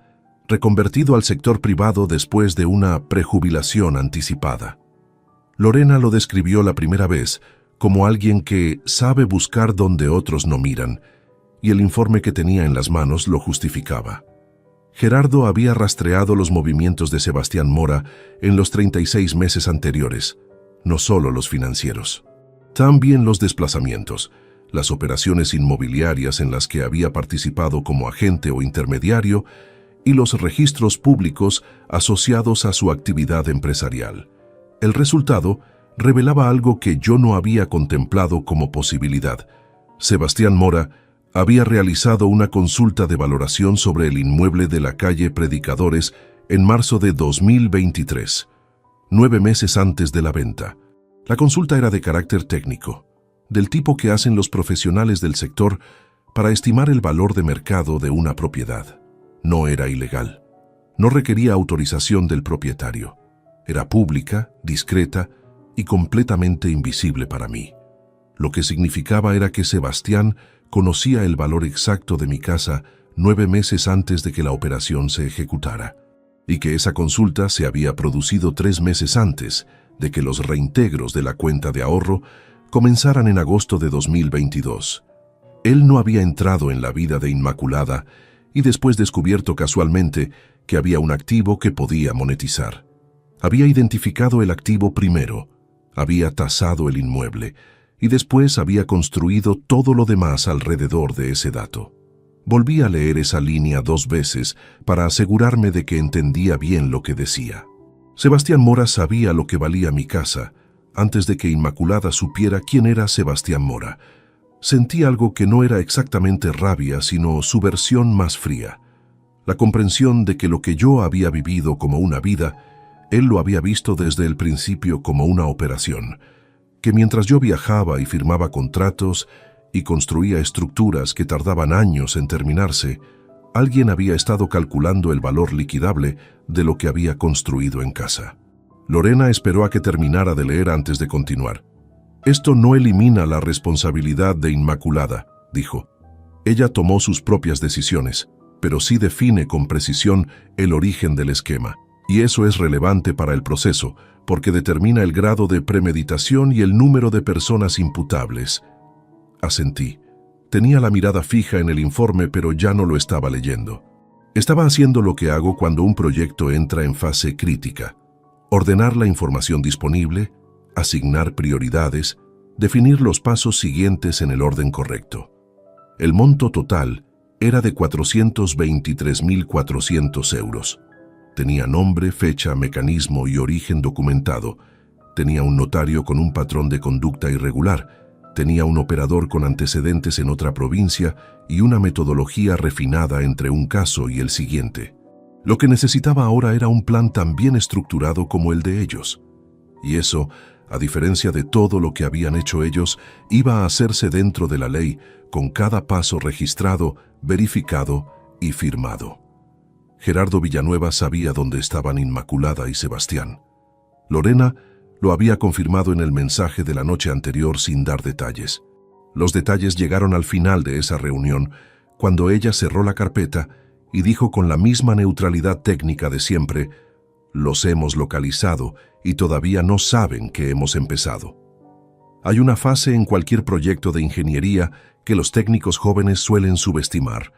reconvertido al sector privado después de una prejubilación anticipada. Lorena lo describió la primera vez como alguien que sabe buscar donde otros no miran, y el informe que tenía en las manos lo justificaba. Gerardo había rastreado los movimientos de Sebastián Mora en los 36 meses anteriores, no solo los financieros. También los desplazamientos, las operaciones inmobiliarias en las que había participado como agente o intermediario y los registros públicos asociados a su actividad empresarial. El resultado revelaba algo que yo no había contemplado como posibilidad. Sebastián Mora había realizado una consulta de valoración sobre el inmueble de la calle Predicadores en marzo de 2023, 9 meses antes de la venta. La consulta era de carácter técnico, del tipo que hacen los profesionales del sector para estimar el valor de mercado de una propiedad. No era ilegal. No requería autorización del propietario. Era pública, discreta y completamente invisible para mí. Lo que significaba era que Sebastián conocía el valor exacto de mi casa 9 meses antes de que la operación se ejecutara, y que esa consulta se había producido 3 meses antes de que los reintegros de la cuenta de ahorro comenzaran en agosto de 2022. Él no había entrado en la vida de Inmaculada y después descubierto casualmente que había un activo que podía monetizar. Había identificado el activo primero, había tasado el inmueble y después había construido todo lo demás alrededor de ese dato. Volví a leer esa línea 2 veces para asegurarme de que entendía bien lo que decía. Sebastián Mora sabía lo que valía mi casa antes de que Inmaculada supiera quién era Sebastián Mora. Sentí algo que no era exactamente rabia, sino su versión más fría. La comprensión de que lo que yo había vivido como una vida, él lo había visto desde el principio como una operación, que mientras yo viajaba y firmaba contratos y construía estructuras que tardaban años en terminarse, alguien había estado calculando el valor liquidable de lo que había construido en casa. Lorena esperó a que terminara de leer antes de continuar. «Esto no elimina la responsabilidad de Inmaculada», dijo. «Ella tomó sus propias decisiones, pero sí define con precisión el origen del esquema. Y eso es relevante para el proceso, porque determina el grado de premeditación y el número de personas imputables». Asentí. Tenía la mirada fija en el informe, pero ya no lo estaba leyendo. Estaba haciendo lo que hago cuando un proyecto entra en fase crítica. Ordenar la información disponible, asignar prioridades, definir los pasos siguientes en el orden correcto. El monto total era de 423.400 euros. Tenía nombre, fecha, mecanismo y origen documentado. Tenía un notario con un patrón de conducta irregular. Tenía un operador con antecedentes en otra provincia y una metodología refinada entre un caso y el siguiente. Lo que necesitaba ahora era un plan tan bien estructurado como el de ellos. Y eso, a diferencia de todo lo que habían hecho ellos, iba a hacerse dentro de la ley, con cada paso registrado, verificado y firmado. Gerardo Villanueva sabía dónde estaban Inmaculada y Sebastián. Lorena lo había confirmado en el mensaje de la noche anterior sin dar detalles. Los detalles llegaron al final de esa reunión, cuando ella cerró la carpeta y dijo con la misma neutralidad técnica de siempre: «Los hemos localizado y todavía no saben que hemos empezado». Hay una fase en cualquier proyecto de ingeniería que los técnicos jóvenes suelen subestimar.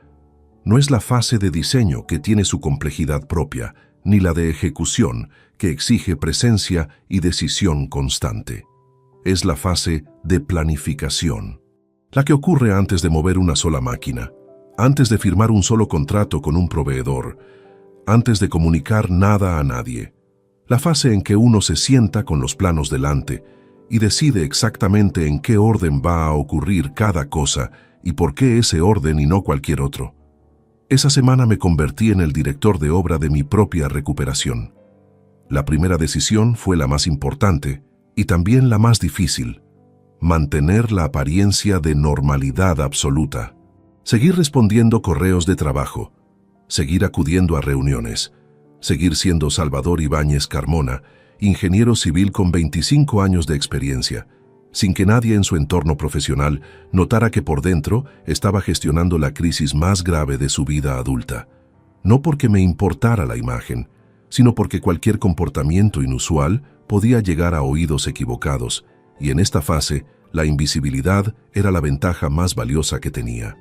No es la fase de diseño, que tiene su complejidad propia, ni la de ejecución, que exige presencia y decisión constante. Es la fase de planificación, la que ocurre antes de mover una sola máquina, antes de firmar un solo contrato con un proveedor, antes de comunicar nada a nadie. La fase en que uno se sienta con los planos delante y decide exactamente en qué orden va a ocurrir cada cosa y por qué ese orden y no cualquier otro. Esa semana me convertí en el director de obra de mi propia recuperación. La primera decisión fue la más importante y también la más difícil: mantener la apariencia de normalidad absoluta. Seguir respondiendo correos de trabajo, seguir acudiendo a reuniones, seguir siendo Salvador Ibáñez Carmona, ingeniero civil con 25 años de experiencia, sin que nadie en su entorno profesional notara que por dentro estaba gestionando la crisis más grave de su vida adulta. No porque me importara la imagen, sino porque cualquier comportamiento inusual podía llegar a oídos equivocados, y en esta fase, la invisibilidad era la ventaja más valiosa que tenía.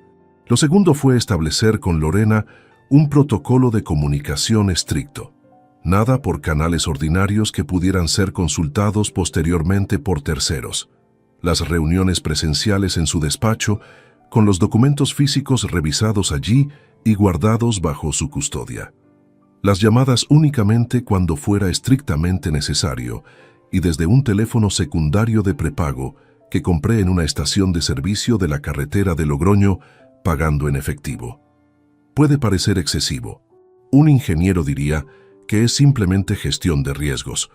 Lo segundo fue establecer con Lorena un protocolo de comunicación estricto. Nada por canales ordinarios que pudieran ser consultados posteriormente por terceros. Las reuniones presenciales en su despacho, con los documentos físicos revisados allí y guardados bajo su custodia. Las llamadas únicamente cuando fuera estrictamente necesario y desde un teléfono secundario de prepago que compré en una estación de servicio de la carretera de Logroño, pagando en efectivo. Puede parecer excesivo. Un ingeniero diría que es simplemente gestión de riesgos.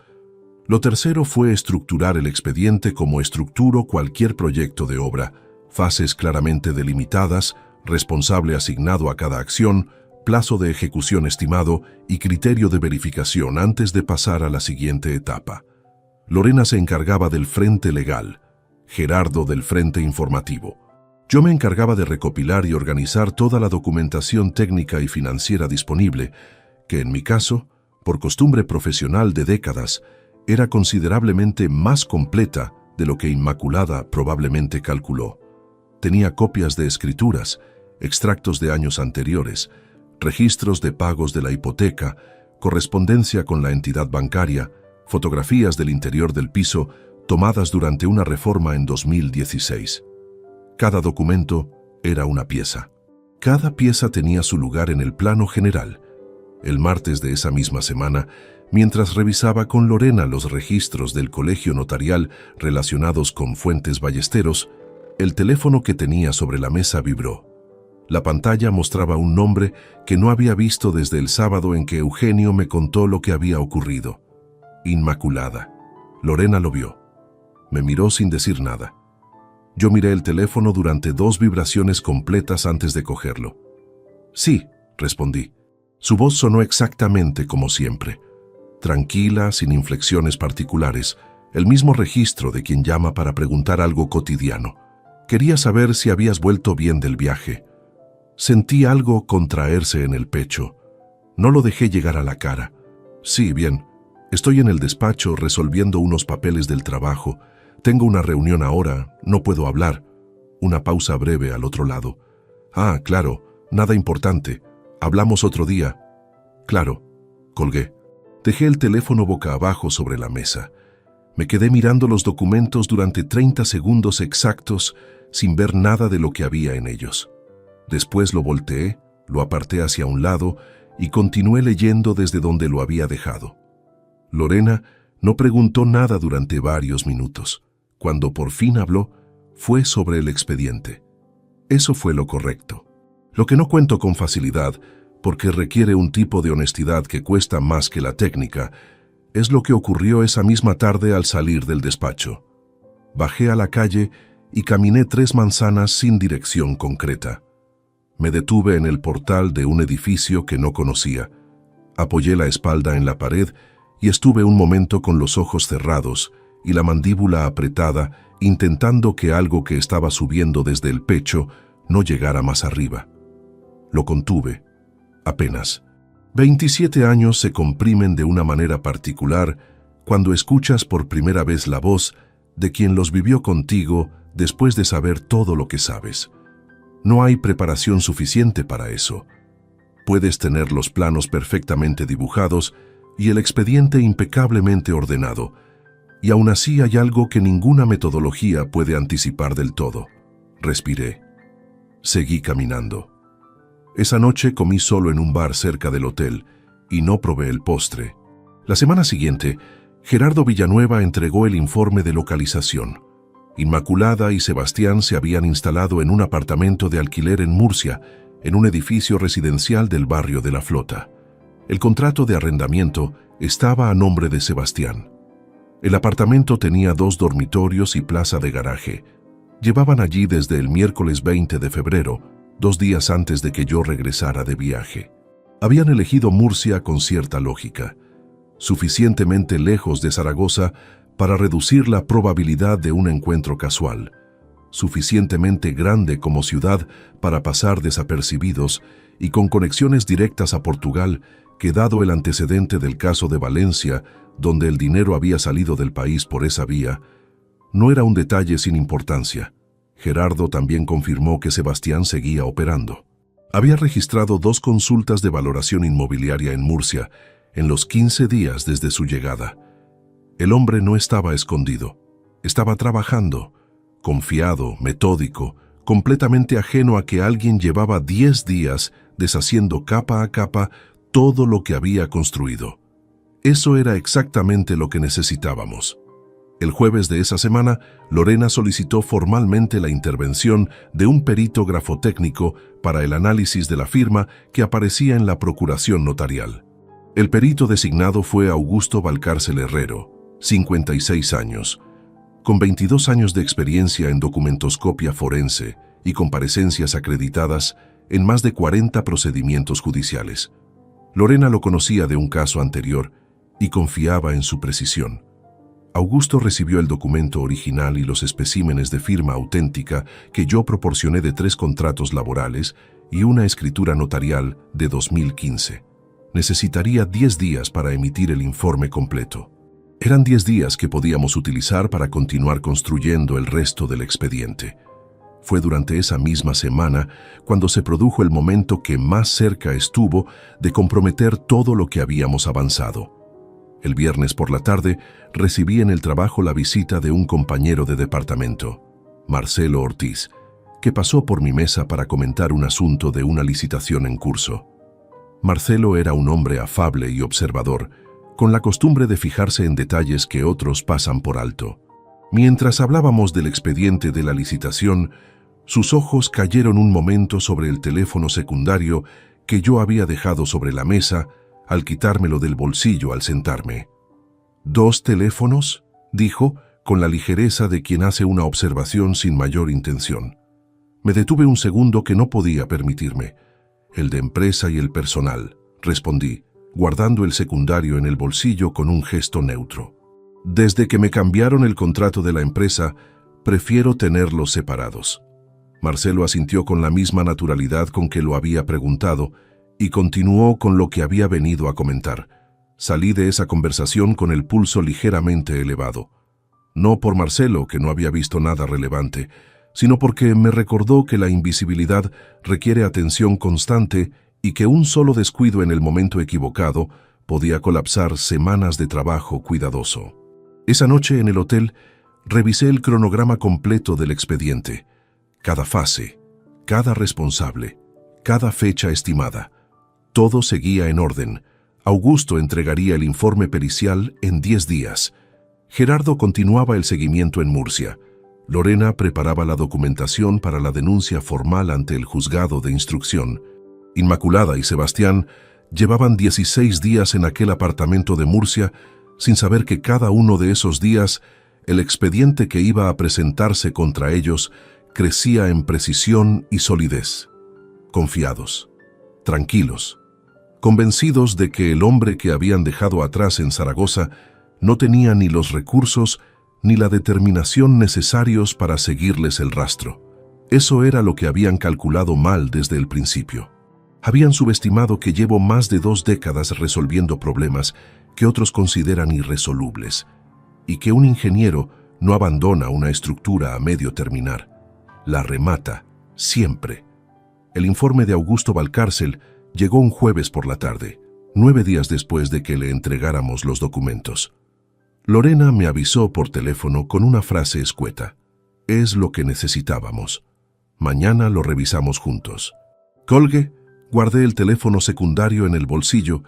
Lo tercero fue estructurar el expediente como estructuro cualquier proyecto de obra, fases claramente delimitadas, responsable asignado a cada acción, plazo de ejecución estimado y criterio de verificación antes de pasar a la siguiente etapa. Lorena se encargaba del frente legal, Gerardo del frente informativo. Yo me encargaba de recopilar y organizar toda la documentación técnica y financiera disponible, que en mi caso, por costumbre profesional de décadas, era considerablemente más completa de lo que Inmaculada probablemente calculó. Tenía copias de escrituras, extractos de años anteriores, registros de pagos de la hipoteca, correspondencia con la entidad bancaria, fotografías del interior del piso tomadas durante una reforma en 2016. Cada documento era una pieza. Cada pieza tenía su lugar en el plano general. El martes de esa misma semana, mientras revisaba con Lorena los registros del colegio notarial relacionados con Fuentes Ballesteros, el teléfono que tenía sobre la mesa vibró. La pantalla mostraba un nombre que no había visto desde el sábado en que Eugenio me contó lo que había ocurrido. Inmaculada. Lorena lo vio. Me miró sin decir nada. Yo miré el teléfono durante 2 vibraciones completas antes de cogerlo. Sí, respondí. Su voz sonó exactamente como siempre. Tranquila, sin inflexiones particulares, el mismo registro de quien llama para preguntar algo cotidiano. Quería saber si habías vuelto bien del viaje. Sentí algo contraerse en el pecho. No lo dejé llegar a la cara. Sí, bien. Estoy en el despacho resolviendo unos papeles del trabajo. Tengo una reunión ahora, no puedo hablar. Una pausa breve al otro lado. Ah, claro, nada importante. Hablamos otro día. Claro, colgué. Dejé el teléfono boca abajo sobre la mesa. Me quedé mirando los documentos durante 30 segundos exactos sin ver nada de lo que había en ellos. Después lo volteé, lo aparté hacia un lado y continué leyendo desde donde lo había dejado. Lorena no preguntó nada durante varios minutos. Cuando por fin habló, fue sobre el expediente. Eso fue lo correcto. Lo que no cuento con facilidad, porque requiere un tipo de honestidad que cuesta más que la técnica, es lo que ocurrió esa misma tarde al salir del despacho. Bajé a la calle y caminé 3 manzanas sin dirección concreta. Me detuve en el portal de un edificio que no conocía. Apoyé la espalda en la pared y estuve un momento con los ojos cerrados y la mandíbula apretada, intentando que algo que estaba subiendo desde el pecho no llegara más arriba. Lo contuve, apenas. 27 años se comprimen de una manera particular cuando escuchas por primera vez la voz de quien los vivió contigo después de saber todo lo que sabes. No hay preparación suficiente para eso. Puedes tener los planos perfectamente dibujados y el expediente impecablemente ordenado, y aún así hay algo que ninguna metodología puede anticipar del todo. Respiré. Seguí caminando. Esa noche comí solo en un bar cerca del hotel, y no probé el postre. La semana siguiente, Gerardo Villanueva entregó el informe de localización. Inmaculada y Sebastián se habían instalado en un apartamento de alquiler en Murcia, en un edificio residencial del barrio de La Flota. El contrato de arrendamiento estaba a nombre de Sebastián. El apartamento tenía 2 dormitorios y plaza de garaje. Llevaban allí desde el miércoles 20 de febrero, 2 días antes de que yo regresara de viaje. Habían elegido Murcia con cierta lógica, suficientemente lejos de Zaragoza para reducir la probabilidad de un encuentro casual, suficientemente grande como ciudad para pasar desapercibidos y con conexiones directas a Portugal que, dado el antecedente del caso de Valencia, donde el dinero había salido del país por esa vía, no era un detalle sin importancia. Gerardo también confirmó que Sebastián seguía operando. Había registrado 2 consultas de valoración inmobiliaria en Murcia en los 15 días desde su llegada. El hombre no estaba escondido, estaba trabajando, confiado, metódico, completamente ajeno a que alguien llevaba 10 días deshaciendo capa a capa todo lo que había construido. Eso era exactamente lo que necesitábamos. El jueves de esa semana, Lorena solicitó formalmente la intervención de un perito grafotécnico para el análisis de la firma que aparecía en la procuración notarial. El perito designado fue Augusto Valcárcel Herrero, 56 años, con 22 años de experiencia en documentoscopia forense y comparecencias acreditadas en más de 40 procedimientos judiciales. Lorena lo conocía de un caso anterior y confiaba en su precisión. Augusto recibió el documento original y los especímenes de firma auténtica que yo proporcioné de 3 contratos laborales y una escritura notarial de 2015. Necesitaría 10 días para emitir el informe completo. Eran 10 días que podíamos utilizar para continuar construyendo el resto del expediente. Fue durante esa misma semana cuando se produjo el momento que más cerca estuvo de comprometer todo lo que habíamos avanzado. El viernes por la tarde recibí en el trabajo la visita de un compañero de departamento, Marcelo Ortiz, que pasó por mi mesa para comentar un asunto de una licitación en curso. Marcelo era un hombre afable y observador, con la costumbre de fijarse en detalles que otros pasan por alto. Mientras hablábamos del expediente de la licitación, sus ojos cayeron un momento sobre el teléfono secundario que yo había dejado sobre la mesa al quitármelo del bolsillo al sentarme. ¿2 teléfonos?, dijo, con la ligereza de quien hace una observación sin mayor intención. Me detuve un segundo que no podía permitirme. El de empresa y el personal, respondí, guardando el secundario en el bolsillo con un gesto neutro. Desde que me cambiaron el contrato de la empresa, prefiero tenerlos separados. Marcelo asintió con la misma naturalidad con que lo había preguntado y continuó con lo que había venido a comentar. Salí de esa conversación con el pulso ligeramente elevado. No por Marcelo, que no había visto nada relevante, sino porque me recordó que la invisibilidad requiere atención constante y que un solo descuido en el momento equivocado podía colapsar semanas de trabajo cuidadoso. Esa noche en el hotel revisé el cronograma completo del expediente. Cada fase, cada responsable, cada fecha estimada. Todo seguía en orden. Augusto entregaría el informe pericial en 10 días. Gerardo continuaba el seguimiento en Murcia. Lorena preparaba la documentación para la denuncia formal ante el juzgado de instrucción. Inmaculada y Sebastián llevaban 16 días en aquel apartamento de Murcia sin saber que cada uno de esos días el expediente que iba a presentarse contra ellos crecía en precisión y solidez. Confiados, tranquilos, convencidos de que el hombre que habían dejado atrás en Zaragoza no tenía ni los recursos ni la determinación necesarios para seguirles el rastro. Eso era lo que habían calculado mal desde el principio. Habían subestimado que llevo más de 2 décadas resolviendo problemas que otros consideran irresolubles y que un ingeniero no abandona una estructura a medio terminar. La remata, siempre. El informe de Augusto Valcárcel llegó un jueves por la tarde, 9 días después de que le entregáramos los documentos. Lorena me avisó por teléfono con una frase escueta. Es lo que necesitábamos. Mañana lo revisamos juntos. Colgué, guardé el teléfono secundario en el bolsillo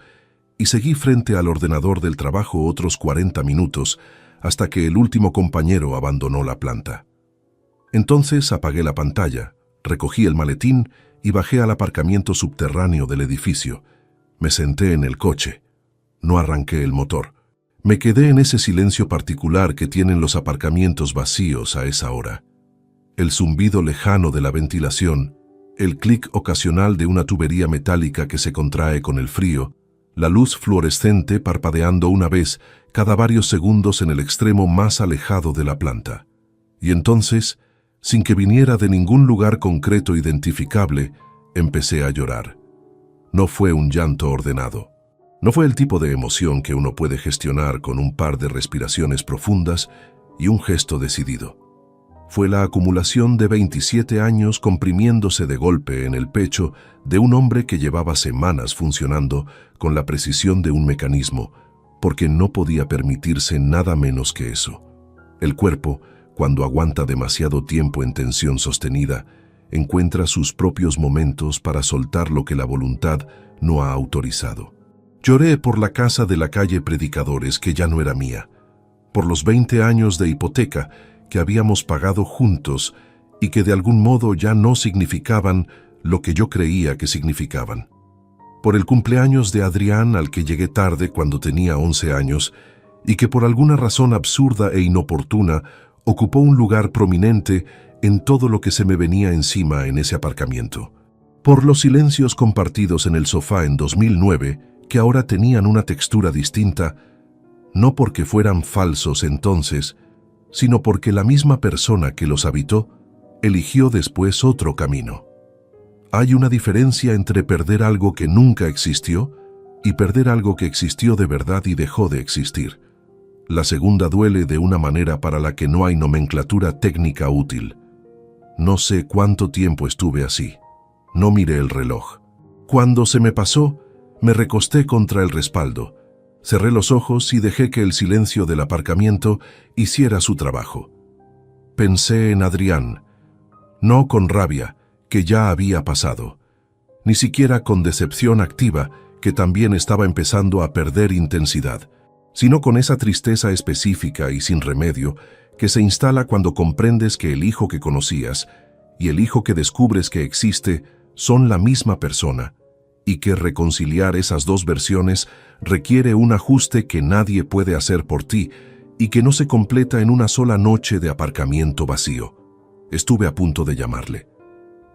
y seguí frente al ordenador del trabajo otros 40 minutos hasta que el último compañero abandonó la planta. Entonces apagué la pantalla, recogí el maletín y bajé al aparcamiento subterráneo del edificio. Me senté en el coche. No arranqué el motor. Me quedé en ese silencio particular que tienen los aparcamientos vacíos a esa hora. El zumbido lejano de la ventilación, el clic ocasional de una tubería metálica que se contrae con el frío, la luz fluorescente parpadeando una vez cada varios segundos en el extremo más alejado de la planta. Y entonces, sin que viniera de ningún lugar concreto identificable, empecé a llorar. No fue un llanto ordenado. No fue el tipo de emoción que uno puede gestionar con un par de respiraciones profundas y un gesto decidido. Fue la acumulación de 27 años comprimiéndose de golpe en el pecho de un hombre que llevaba semanas funcionando con la precisión de un mecanismo, porque no podía permitirse nada menos que eso. El cuerpo, cuando aguanta demasiado tiempo en tensión sostenida, encuentra sus propios momentos para soltar lo que la voluntad no ha autorizado. Lloré por la casa de la calle Predicadores que ya no era mía, por los 20 años de hipoteca que habíamos pagado juntos y que de algún modo ya no significaban lo que yo creía que significaban. Por el cumpleaños de Adrián al que llegué tarde cuando tenía 11 años y que por alguna razón absurda e inoportuna ocupó un lugar prominente en todo lo que se me venía encima en ese aparcamiento. Por los silencios compartidos en el sofá en 2009 que ahora tenían una textura distinta, no porque fueran falsos entonces, sino porque la misma persona que los habitó eligió después otro camino. Hay una diferencia entre perder algo que nunca existió y perder algo que existió de verdad y dejó de existir. La segunda duele de una manera para la que no hay nomenclatura técnica útil. No sé cuánto tiempo estuve así. No miré el reloj. Cuando se me pasó, me recosté contra el respaldo. Cerré los ojos y dejé que el silencio del aparcamiento hiciera su trabajo. Pensé en Adrián, no con rabia, que ya había pasado, ni siquiera con decepción activa, que también estaba empezando a perder intensidad, sino con esa tristeza específica y sin remedio que se instala cuando comprendes que el hijo que conocías y el hijo que descubres que existe son la misma persona, y que reconciliar esas dos versiones requiere un ajuste que nadie puede hacer por ti y que no se completa en una sola noche de aparcamiento vacío. Estuve a punto de llamarle.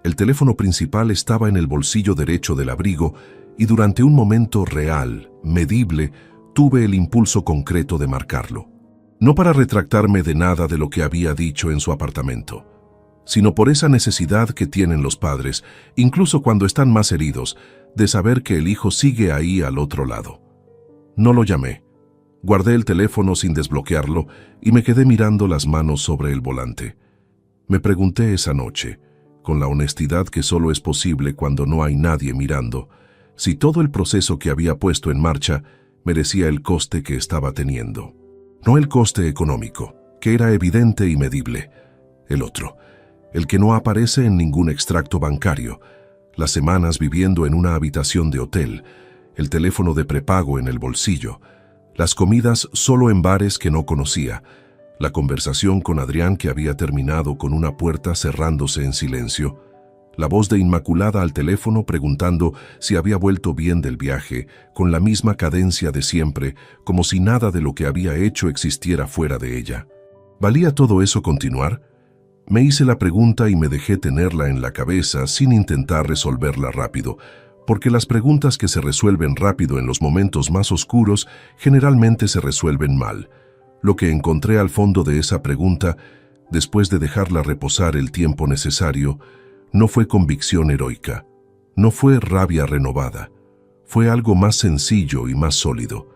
El teléfono principal estaba en el bolsillo derecho del abrigo y durante un momento real, medible, tuve el impulso concreto de marcarlo. No para retractarme de nada de lo que había dicho en su apartamento, sino por esa necesidad que tienen los padres, incluso cuando están más heridos, de saber que el hijo sigue ahí al otro lado. No lo llamé. Guardé el teléfono sin desbloquearlo y me quedé mirando las manos sobre el volante. Me pregunté esa noche, con la honestidad que solo es posible cuando no hay nadie mirando, si todo el proceso que había puesto en marcha merecía el coste que estaba teniendo. No el coste económico, que era evidente y medible. El otro, el que no aparece en ningún extracto bancario, las semanas viviendo en una habitación de hotel, el teléfono de prepago en el bolsillo, las comidas solo en bares que no conocía, la conversación con Adrián que había terminado con una puerta cerrándose en silencio, la voz de Inmaculada al teléfono preguntando si había vuelto bien del viaje, con la misma cadencia de siempre, como si nada de lo que había hecho existiera fuera de ella. ¿Valía todo eso continuar? Me hice la pregunta y me dejé tenerla en la cabeza sin intentar resolverla rápido, porque las preguntas que se resuelven rápido en los momentos más oscuros generalmente se resuelven mal. Lo que encontré al fondo de esa pregunta, después de dejarla reposar el tiempo necesario, no fue convicción heroica, no fue rabia renovada, fue algo más sencillo y más sólido,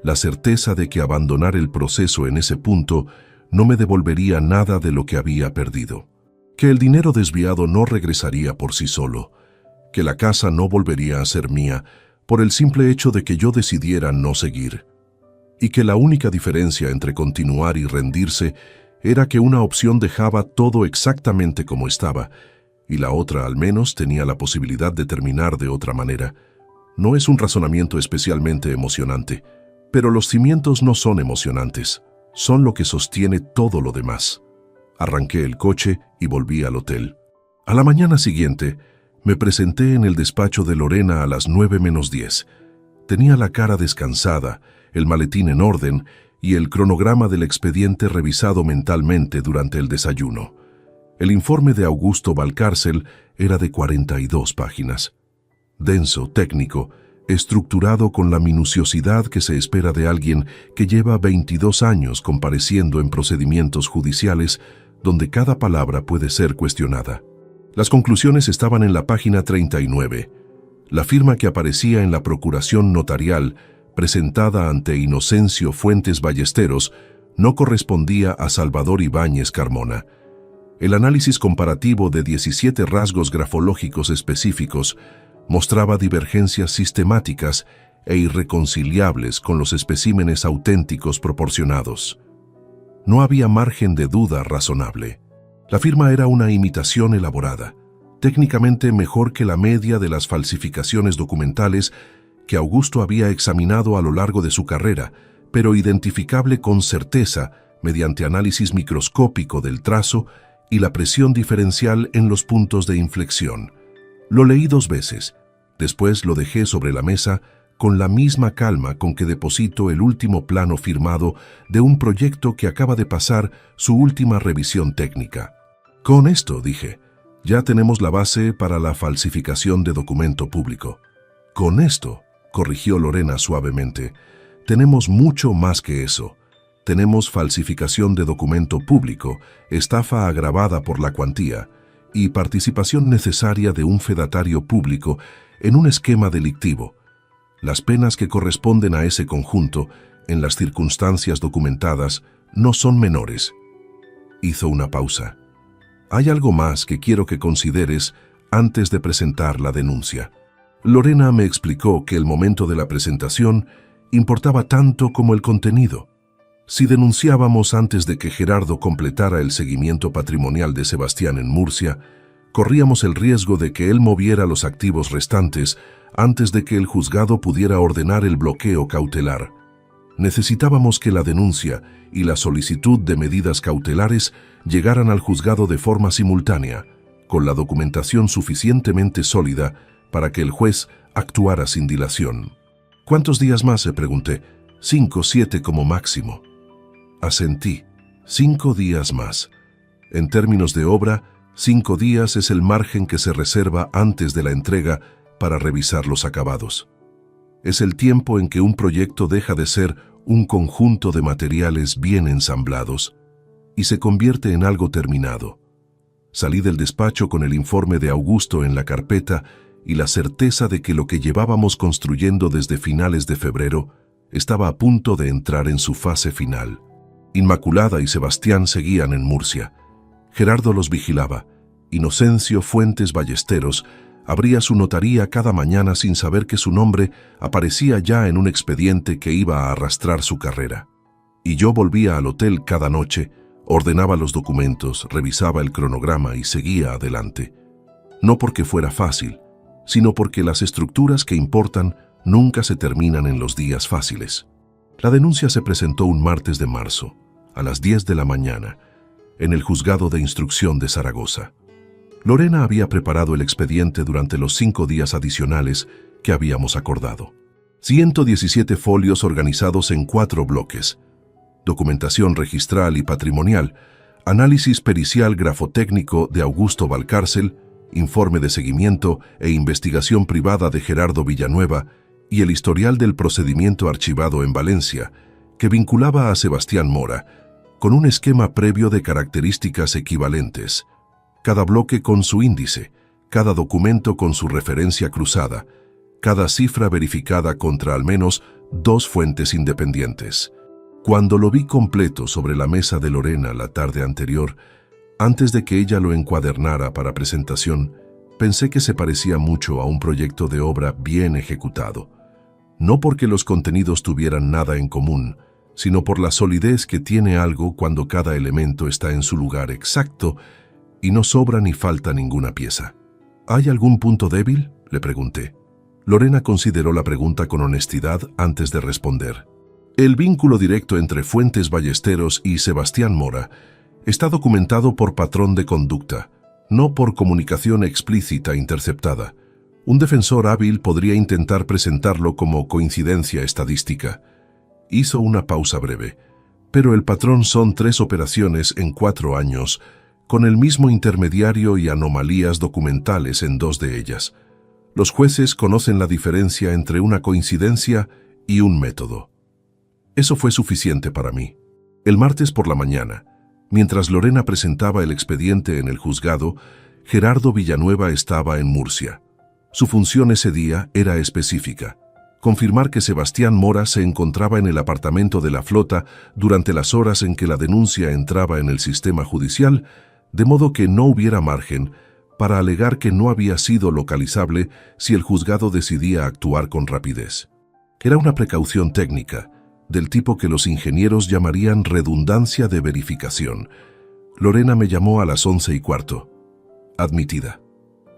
la certeza de que abandonar el proceso en ese punto no me devolvería nada de lo que había perdido, que el dinero desviado no regresaría por sí solo, que la casa no volvería a ser mía por el simple hecho de que yo decidiera no seguir, y que la única diferencia entre continuar y rendirse era que una opción dejaba todo exactamente como estaba, y la otra al menos tenía la posibilidad de terminar de otra manera, No es un razonamiento especialmente emocionante, pero los cimientos no son emocionantes, son lo que sostiene todo lo demás. Arranqué el coche y volví al hotel. A la mañana siguiente, me presenté en el despacho de Lorena a las 9:10. Tenía la cara descansada, el maletín en orden y el cronograma del expediente revisado mentalmente durante el desayuno. El informe de Augusto Valcárcel era de 42 páginas. Denso, técnico, estructurado con la minuciosidad que se espera de alguien que lleva 22 años compareciendo en procedimientos judiciales donde cada palabra puede ser cuestionada. Las conclusiones estaban en la página 39. La firma que aparecía en la procuración notarial presentada ante Inocencio Fuentes Ballesteros no correspondía a Salvador Ibáñez Carmona. El análisis comparativo de 17 rasgos grafológicos específicos mostraba divergencias sistemáticas e irreconciliables con los especímenes auténticos proporcionados. No había margen de duda razonable. La firma era una imitación elaborada, técnicamente mejor que la media de las falsificaciones documentales que Augusto había examinado a lo largo de su carrera, pero identificable con certeza mediante análisis microscópico del trazo y la presión diferencial en los puntos de inflexión. Lo leí 2 veces, después lo dejé sobre la mesa con la misma calma con que deposito el último plano firmado de un proyecto que acaba de pasar su última revisión técnica. Con esto, dije, ya tenemos la base para la falsificación de documento público. Con esto, corrigió Lorena suavemente, tenemos mucho más que eso. Tenemos falsificación de documento público, estafa agravada por la cuantía y participación necesaria de un fedatario público en un esquema delictivo. Las penas que corresponden a ese conjunto, en las circunstancias documentadas, no son menores. Hizo una pausa. Hay algo más que quiero que consideres antes de presentar la denuncia. Lorena me explicó que el momento de la presentación importaba tanto como el contenido. Si denunciábamos antes de que Gerardo completara el seguimiento patrimonial de Sebastián en Murcia, corríamos el riesgo de que él moviera los activos restantes antes de que el juzgado pudiera ordenar el bloqueo cautelar. Necesitábamos que la denuncia y la solicitud de medidas cautelares llegaran al juzgado de forma simultánea, con la documentación suficientemente sólida para que el juez actuara sin dilación. ¿Cuántos días más?, le pregunté. 5 o 7 como máximo. Asentí. 5 días más. En términos de obra, 5 días es el margen que se reserva antes de la entrega para revisar los acabados. Es el tiempo en que un proyecto deja de ser un conjunto de materiales bien ensamblados y se convierte en algo terminado. Salí del despacho con el informe de Augusto en la carpeta y la certeza de que lo que llevábamos construyendo desde finales de febrero estaba a punto de entrar en su fase final. Inmaculada y Sebastián seguían en Murcia. Gerardo los vigilaba. Inocencio Fuentes Ballesteros abría su notaría cada mañana sin saber que su nombre aparecía ya en un expediente que iba a arrastrar su carrera. Y yo volvía al hotel cada noche, ordenaba los documentos, revisaba el cronograma y seguía adelante. No porque fuera fácil, sino porque las estructuras que importan nunca se terminan en los días fáciles. La denuncia se presentó un martes de marzo, a las 10 de la mañana, en el juzgado de instrucción de Zaragoza. Lorena había preparado el expediente durante los 5 días adicionales que habíamos acordado. 117 folios organizados en 4 bloques. Documentación registral y patrimonial, análisis pericial grafotécnico de Augusto Valcárcel, informe de seguimiento e investigación privada de Gerardo Villanueva y el historial del procedimiento archivado en Valencia, que vinculaba a Sebastián Mora, con un esquema previo de características equivalentes. Cada bloque con su índice, cada documento con su referencia cruzada, cada cifra verificada contra al menos 2 fuentes independientes. Cuando lo vi completo sobre la mesa de Lorena la tarde anterior, antes de que ella lo encuadernara para presentación, pensé que se parecía mucho a un proyecto de obra bien ejecutado. No porque los contenidos tuvieran nada en común, sino por la solidez que tiene algo cuando cada elemento está en su lugar exacto y no sobra ni falta ninguna pieza. ¿Hay algún punto débil?, le pregunté. Lorena consideró la pregunta con honestidad antes de responder. El vínculo directo entre Fuentes Ballesteros y Sebastián Mora está documentado por patrón de conducta, no por comunicación explícita interceptada. Un defensor hábil podría intentar presentarlo como coincidencia estadística. Hizo una pausa breve. Pero el patrón son 3 operaciones en 4 años, con el mismo intermediario y anomalías documentales en 2 de ellas. Los jueces conocen la diferencia entre una coincidencia y un método. Eso fue suficiente para mí. El martes por la mañana, mientras Lorena presentaba el expediente en el juzgado, Gerardo Villanueva estaba en Murcia. Su función ese día era específica: confirmar que Sebastián Mora se encontraba en el apartamento de la Flota durante las horas en que la denuncia entraba en el sistema judicial, de modo que no hubiera margen para alegar que no había sido localizable si el juzgado decidía actuar con rapidez. Era una precaución técnica, del tipo que los ingenieros llamarían redundancia de verificación. Lorena me llamó a las 11:15. Admitida.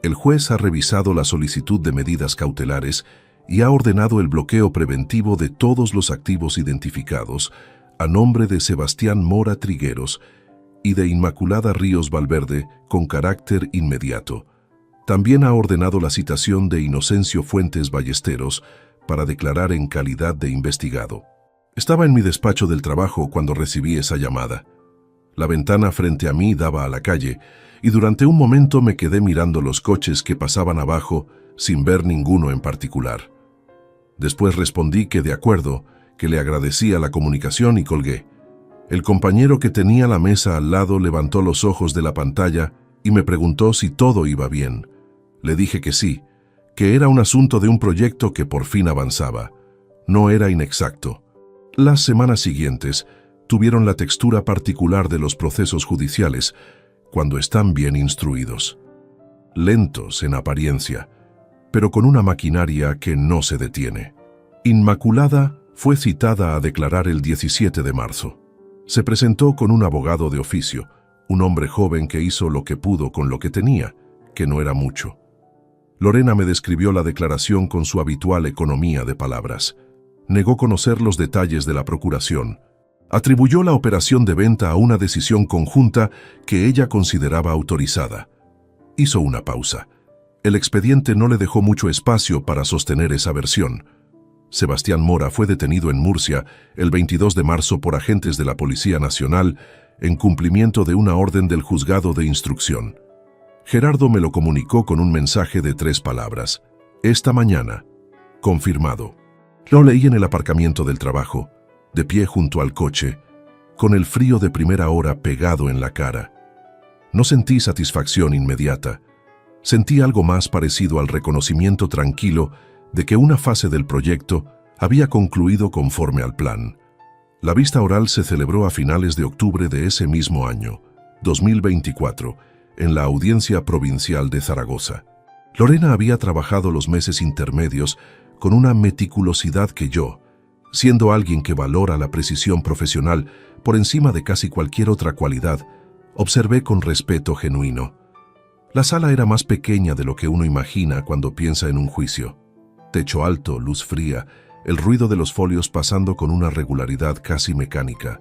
El juez ha revisado la solicitud de medidas cautelares y ha ordenado el bloqueo preventivo de todos los activos identificados a nombre de Sebastián Mora Trigueros y de Inmaculada Ríos Valverde con carácter inmediato. También ha ordenado la citación de Inocencio Fuentes Ballesteros para declarar en calidad de investigado. Estaba en mi despacho del trabajo cuando recibí esa llamada. La ventana frente a mí daba a la calle y durante un momento me quedé mirando los coches que pasaban abajo sin ver ninguno en particular. Después respondí que de acuerdo, que le agradecía la comunicación y colgué. El compañero que tenía la mesa al lado levantó los ojos de la pantalla y me preguntó si todo iba bien. Le dije que sí, que era un asunto de un proyecto que por fin avanzaba. No era inexacto. Las semanas siguientes tuvieron la textura particular de los procesos judiciales cuando están bien instruidos. Lentos en apariencia, pero con una maquinaria que no se detiene. Inmaculada fue citada a declarar el 17 de marzo. Se presentó con un abogado de oficio, un hombre joven que hizo lo que pudo con lo que tenía, que no era mucho. Lorena me describió la declaración con su habitual economía de palabras. Negó conocer los detalles de la procuración. Atribuyó la operación de venta a una decisión conjunta que ella consideraba autorizada. Hizo una pausa. El expediente no le dejó mucho espacio para sostener esa versión. Sebastián Mora fue detenido en Murcia el 22 de marzo por agentes de la Policía Nacional en cumplimiento de una orden del juzgado de instrucción. Gerardo me lo comunicó con un mensaje de 3 palabras. Esta mañana. Confirmado. Lo leí en el aparcamiento del trabajo, de pie junto al coche, con el frío de primera hora pegado en la cara. No sentí satisfacción inmediata. Sentí algo más parecido al reconocimiento tranquilo de que una fase del proyecto había concluido conforme al plan. La vista oral se celebró a finales de octubre de ese mismo año, 2024, en la Audiencia Provincial de Zaragoza. Lorena había trabajado los meses intermedios con una meticulosidad que yo, siendo alguien que valora la precisión profesional por encima de casi cualquier otra cualidad, observé con respeto genuino. La sala era más pequeña de lo que uno imagina cuando piensa en un juicio. Techo alto, luz fría, el ruido de los folios pasando con una regularidad casi mecánica.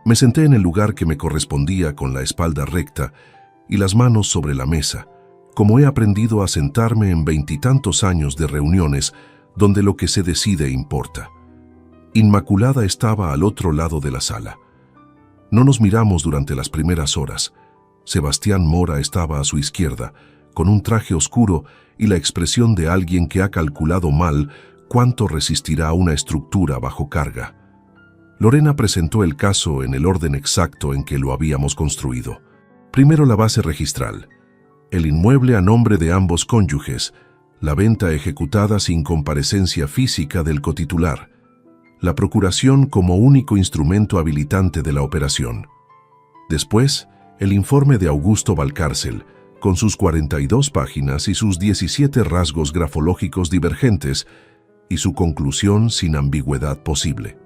Me senté en el lugar que me correspondía con la espalda recta y las manos sobre la mesa, como he aprendido a sentarme en 20 y tantos años de reuniones donde lo que se decide importa. Inmaculada estaba al otro lado de la sala. No nos miramos durante las primeras horas. Sebastián Mora estaba a su izquierda, con un traje oscuro y la expresión de alguien que ha calculado mal cuánto resistirá una estructura bajo carga. Lorena presentó el caso en el orden exacto en que lo habíamos construido. Primero la base registral, el inmueble a nombre de ambos cónyuges, la venta ejecutada sin comparecencia física del cotitular, la procuración como único instrumento habilitante de la operación. Después, el informe de Augusto Valcárcel, con sus 42 páginas y sus 17 rasgos grafológicos divergentes, y su conclusión sin ambigüedad posible.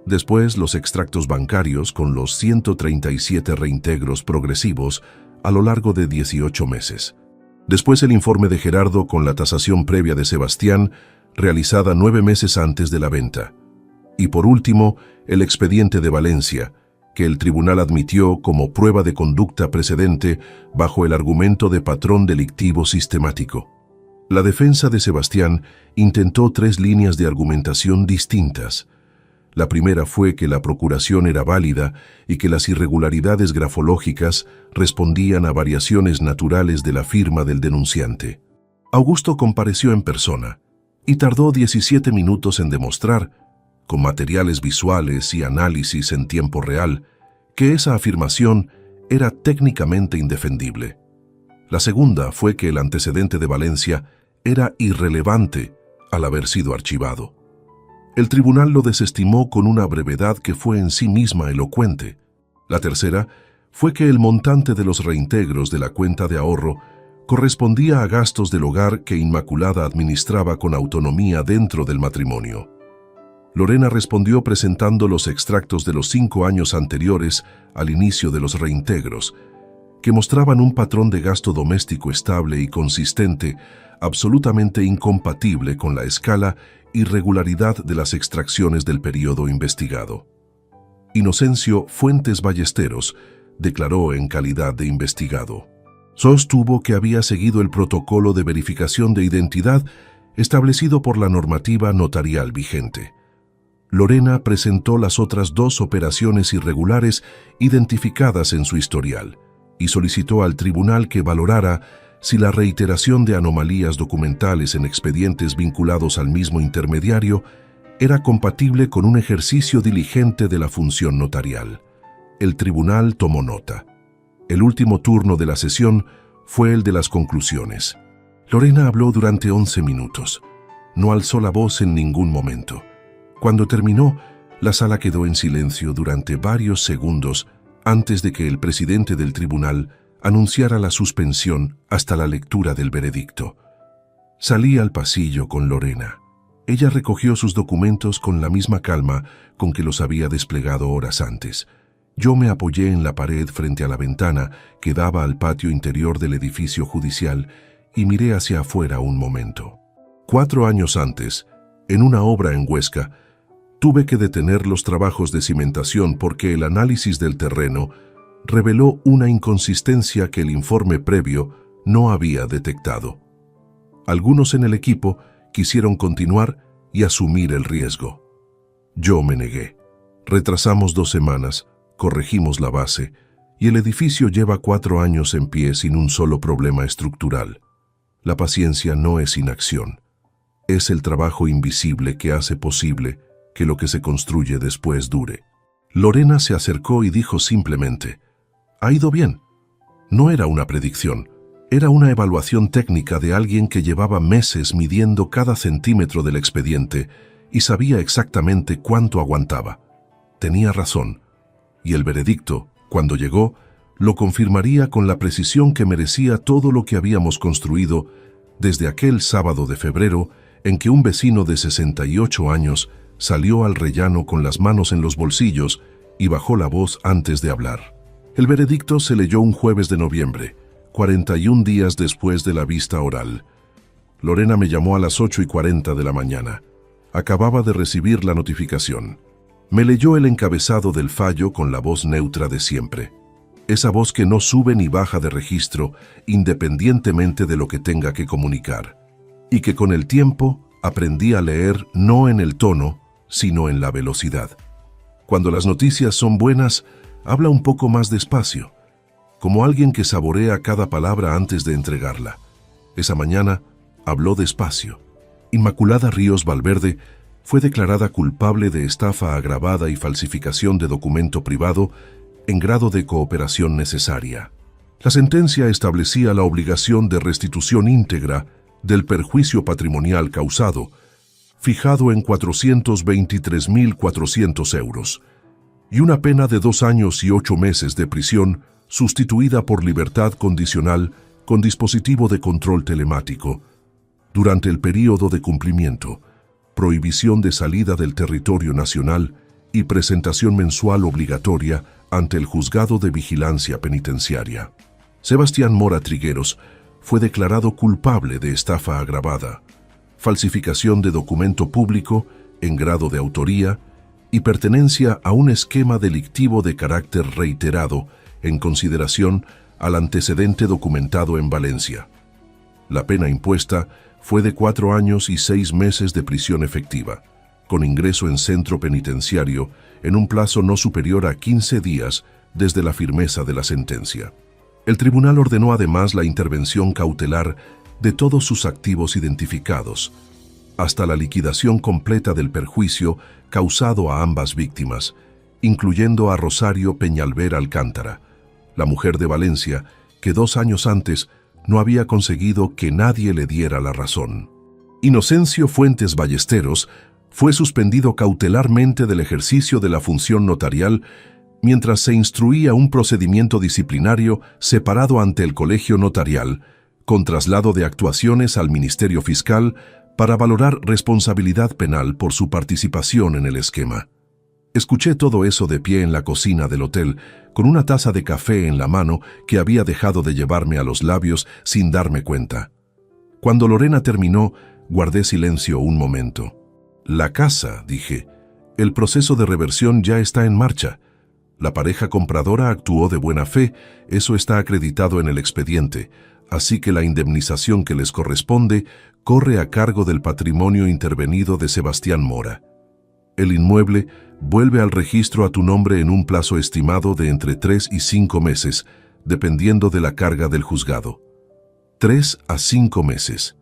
Después, los extractos bancarios con los 137 reintegros progresivos a lo largo de 18 meses. Después el informe de Gerardo con la tasación previa de Sebastián, realizada 9 meses antes de la venta. Y por último, el expediente de Valencia, que el tribunal admitió como prueba de conducta precedente bajo el argumento de patrón delictivo sistemático. La defensa de Sebastián intentó 3 líneas de argumentación distintas. La primera fue que la procuración era válida y que las irregularidades grafológicas respondían a variaciones naturales de la firma del denunciante. Augusto compareció en persona y tardó 17 minutos en demostrar, con materiales visuales y análisis en tiempo real, que esa afirmación era técnicamente indefendible. La segunda fue que el antecedente de Valencia era irrelevante al haber sido archivado. El tribunal lo desestimó con una brevedad que fue en sí misma elocuente. La tercera fue que el montante de los reintegros de la cuenta de ahorro correspondía a gastos del hogar que Inmaculada administraba con autonomía dentro del matrimonio. Lorena respondió presentando los extractos de los 5 años anteriores al inicio de los reintegros, que mostraban un patrón de gasto doméstico estable y consistente, absolutamente incompatible con la escala y regularidad de las extracciones del periodo investigado. Inocencio Fuentes Ballesteros declaró en calidad de investigado. Sostuvo que había seguido el protocolo de verificación de identidad establecido por la normativa notarial vigente. Lorena presentó las otras 2 operaciones irregulares identificadas en su historial y solicitó al tribunal que valorara si la reiteración de anomalías documentales en expedientes vinculados al mismo intermediario era compatible con un ejercicio diligente de la función notarial. El tribunal tomó nota. El último turno de la sesión fue el de las conclusiones. Lorena habló durante 11 minutos. No alzó la voz en ningún momento. Cuando terminó, la sala quedó en silencio durante varios segundos antes de que el presidente del tribunal anunciara la suspensión hasta la lectura del veredicto. Salí al pasillo con Lorena. Ella recogió sus documentos con la misma calma con que los había desplegado horas antes. Yo me apoyé en la pared frente a la ventana que daba al patio interior del edificio judicial y miré hacia afuera un momento. 4 años antes, en una obra en Huesca, tuve que detener los trabajos de cimentación porque el análisis del terreno reveló una inconsistencia que el informe previo no había detectado. Algunos en el equipo quisieron continuar y asumir el riesgo. Yo me negué. Retrasamos 2 semanas, corregimos la base, y el edificio lleva 4 años en pie sin un solo problema estructural. La paciencia no es inacción. Es el trabajo invisible que hace posible que lo que se construye después dure. Lorena se acercó y dijo simplemente: «Ha ido bien». No era una predicción, era una evaluación técnica de alguien que llevaba meses midiendo cada centímetro del expediente y sabía exactamente cuánto aguantaba. Tenía razón, y el veredicto, cuando llegó, lo confirmaría con la precisión que merecía todo lo que habíamos construido desde aquel sábado de febrero en que un vecino de 68 años salió al rellano con las manos en los bolsillos y bajó la voz antes de hablar. El veredicto se leyó un jueves de noviembre, 41 días después de la vista oral. Lorena me llamó a las 8:40 de la mañana. Acababa de recibir la notificación. Me leyó el encabezado del fallo con la voz neutra de siempre. Esa voz que no sube ni baja de registro independientemente de lo que tenga que comunicar. Y que con el tiempo aprendí a leer no en el tono, sino en la velocidad. Cuando las noticias son buenas, habla un poco más despacio, como alguien que saborea cada palabra antes de entregarla. Esa mañana habló despacio. Inmaculada Ríos Valverde fue declarada culpable de estafa agravada y falsificación de documento privado en grado de cooperación necesaria. La sentencia establecía la obligación de restitución íntegra del perjuicio patrimonial causado, fijado en 423.400 euros, y una pena de 2 años y 8 meses de prisión sustituida por libertad condicional con dispositivo de control telemático. Durante el período de cumplimiento, prohibición de salida del territorio nacional y presentación mensual obligatoria ante el Juzgado de Vigilancia Penitenciaria. Sebastián Mora Trigueros fue declarado culpable de estafa agravada, falsificación de documento público en grado de autoría y pertenencia a un esquema delictivo de carácter reiterado en consideración al antecedente documentado en Valencia. La pena impuesta fue de 4 años y 6 meses de prisión efectiva, con ingreso en centro penitenciario en un plazo no superior a 15 días desde la firmeza de la sentencia. El tribunal ordenó además la intervención cautelar de todos sus activos identificados, hasta la liquidación completa del perjuicio causado a ambas víctimas, incluyendo a Rosario Peñalver Alcántara, la mujer de Valencia que 2 años antes no había conseguido que nadie le diera la razón. Inocencio Fuentes Ballesteros fue suspendido cautelarmente del ejercicio de la función notarial mientras se instruía un procedimiento disciplinario separado ante el Colegio Notarial, con traslado de actuaciones al Ministerio Fiscal para valorar responsabilidad penal por su participación en el esquema. Escuché todo eso de pie en la cocina del hotel, con una taza de café en la mano que había dejado de llevarme a los labios sin darme cuenta. Cuando Lorena terminó, guardé silencio un momento. La casa, dije. El proceso de reversión ya está en marcha. La pareja compradora actuó de buena fe, eso está acreditado en el expediente, así que la indemnización que les corresponde corre a cargo del patrimonio intervenido de Sebastián Mora. El inmueble vuelve al registro a tu nombre en un plazo estimado de entre 3 y 5 meses, dependiendo de la carga del juzgado. 3 a 5 meses.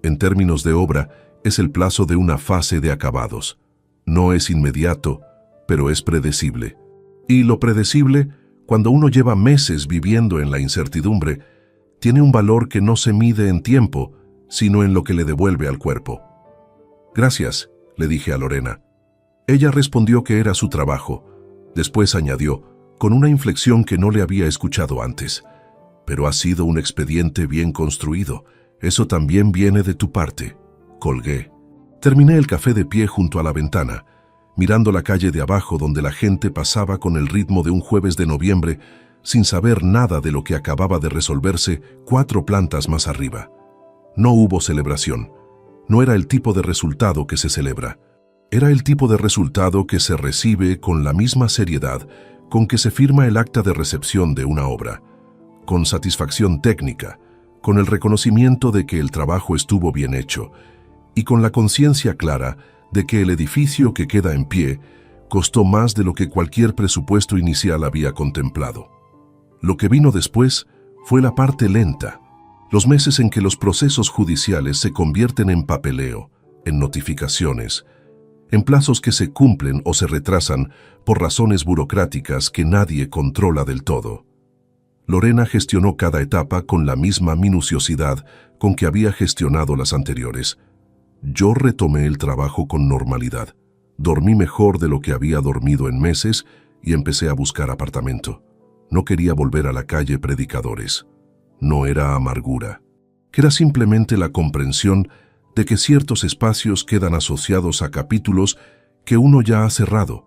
En términos de obra, es el plazo de una fase de acabados. No es inmediato, pero es predecible. Y lo predecible, cuando uno lleva meses viviendo en la incertidumbre, tiene un valor que no se mide en tiempo, sino en lo que le devuelve al cuerpo. Gracias, le dije a Lorena. Ella respondió que era su trabajo. Después añadió, con una inflexión que no le había escuchado antes. Pero ha sido un expediente bien construido. Eso también viene de tu parte. Colgué. Terminé el café de pie junto a la ventana, mirando la calle de abajo donde la gente pasaba con el ritmo de un jueves de noviembre, sin saber nada de lo que acababa de resolverse 4 plantas más arriba. No hubo celebración. No era el tipo de resultado que se celebra. Era el tipo de resultado que se recibe con la misma seriedad con que se firma el acta de recepción de una obra, con satisfacción técnica, con el reconocimiento de que el trabajo estuvo bien hecho y con la conciencia clara de que el edificio que queda en pie costó más de lo que cualquier presupuesto inicial había contemplado. Lo que vino después fue la parte lenta, los meses en que los procesos judiciales se convierten en papeleo, en notificaciones, en plazos que se cumplen o se retrasan por razones burocráticas que nadie controla del todo. Lorena gestionó cada etapa con la misma minuciosidad con que había gestionado las anteriores. Yo retomé el trabajo con normalidad. Dormí mejor de lo que había dormido en meses y empecé a buscar apartamento. No quería volver a la calle Predicadores. No era amargura. Era simplemente la comprensión de que ciertos espacios quedan asociados a capítulos que uno ya ha cerrado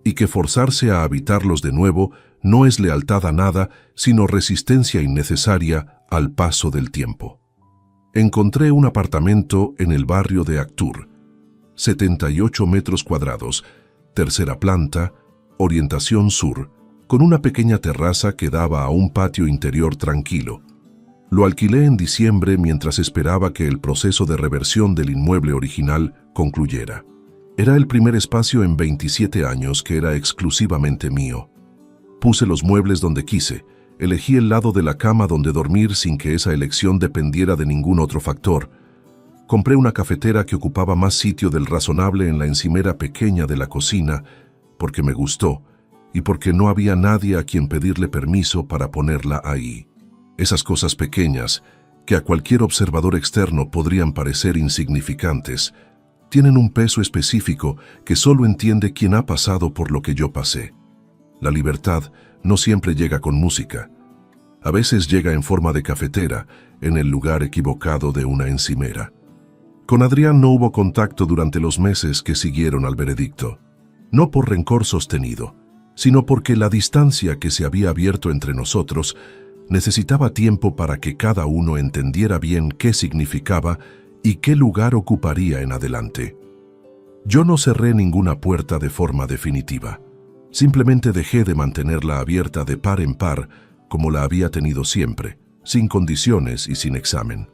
y que forzarse a habitarlos de nuevo no es lealtad a nada, sino resistencia innecesaria al paso del tiempo. Encontré un apartamento en el barrio de Actur, 78 metros cuadrados, tercera planta, orientación sur, con una pequeña terraza que daba a un patio interior tranquilo. Lo alquilé en diciembre mientras esperaba que el proceso de reversión del inmueble original concluyera. Era el primer espacio en 27 años que era exclusivamente mío. Puse los muebles donde quise, elegí el lado de la cama donde dormir sin que esa elección dependiera de ningún otro factor. Compré una cafetera que ocupaba más sitio del razonable en la encimera pequeña de la cocina, porque me gustó y porque no había nadie a quien pedirle permiso para ponerla ahí. Esas cosas pequeñas, que a cualquier observador externo podrían parecer insignificantes, tienen un peso específico que solo entiende quien ha pasado por lo que yo pasé. La libertad no siempre llega con música. A veces llega en forma de cafetera, en el lugar equivocado de una encimera. Con Adrián no hubo contacto durante los meses que siguieron al veredicto. No por rencor sostenido, sino porque la distancia que se había abierto entre nosotros Necesitaba tiempo para que cada uno entendiera bien qué significaba y qué lugar ocuparía en adelante. Yo no cerré ninguna puerta de forma definitiva. Simplemente dejé de mantenerla abierta de par en par, como la había tenido siempre, sin condiciones y sin examen.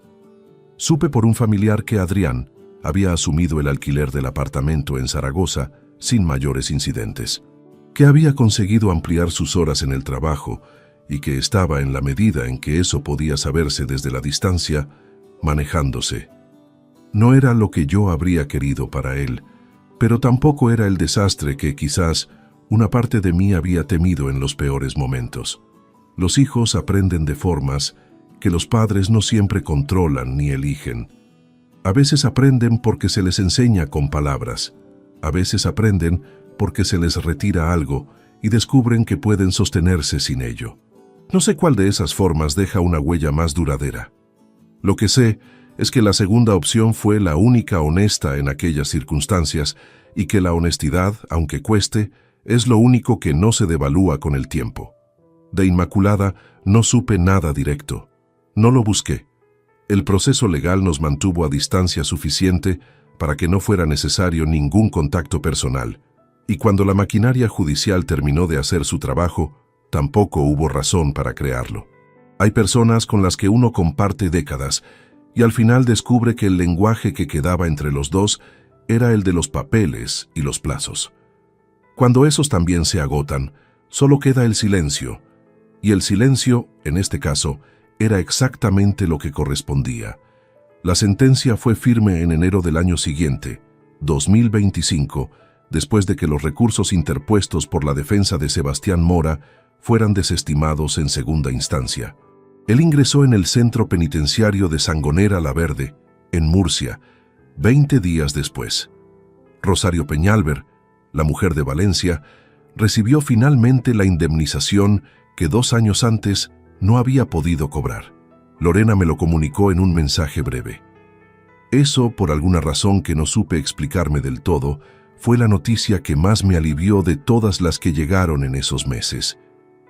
Supe por un familiar que Adrián había asumido el alquiler del apartamento en Zaragoza sin mayores incidentes, que había conseguido ampliar sus horas en el trabajo y que estaba, en la medida en que eso podía saberse desde la distancia, manejándose. No era lo que yo habría querido para él, pero tampoco era el desastre que quizás una parte de mí había temido en los peores momentos. Los hijos aprenden de formas que los padres no siempre controlan ni eligen. A veces aprenden porque se les enseña con palabras. A veces aprenden porque se les retira algo y descubren que pueden sostenerse sin ello. No sé cuál de esas formas deja una huella más duradera. Lo que sé es que la segunda opción fue la única honesta en aquellas circunstancias y que la honestidad, aunque cueste, es lo único que no se devalúa con el tiempo. De Inmaculada no supe nada directo. No lo busqué. El proceso legal nos mantuvo a distancia suficiente para que no fuera necesario ningún contacto personal, y cuando la maquinaria judicial terminó de hacer su trabajo, tampoco hubo razón para crearlo. Hay personas con las que uno comparte décadas, y al final descubre que el lenguaje que quedaba entre los dos era el de los papeles y los plazos. Cuando esos también se agotan, solo queda el silencio, y el silencio, en este caso, era exactamente lo que correspondía. La sentencia fue firme en enero del año siguiente, 2025, después de que los recursos interpuestos por la defensa de Sebastián Mora fueran desestimados en segunda instancia. Él ingresó en el centro penitenciario de Sangonera la Verde, en Murcia, 20 días después. Rosario Peñalver, la mujer de Valencia, recibió finalmente la indemnización que 2 años antes no había podido cobrar. Lorena me lo comunicó en un mensaje breve. Eso, por alguna razón que no supe explicarme del todo, fue la noticia que más me alivió de todas las que llegaron en esos meses.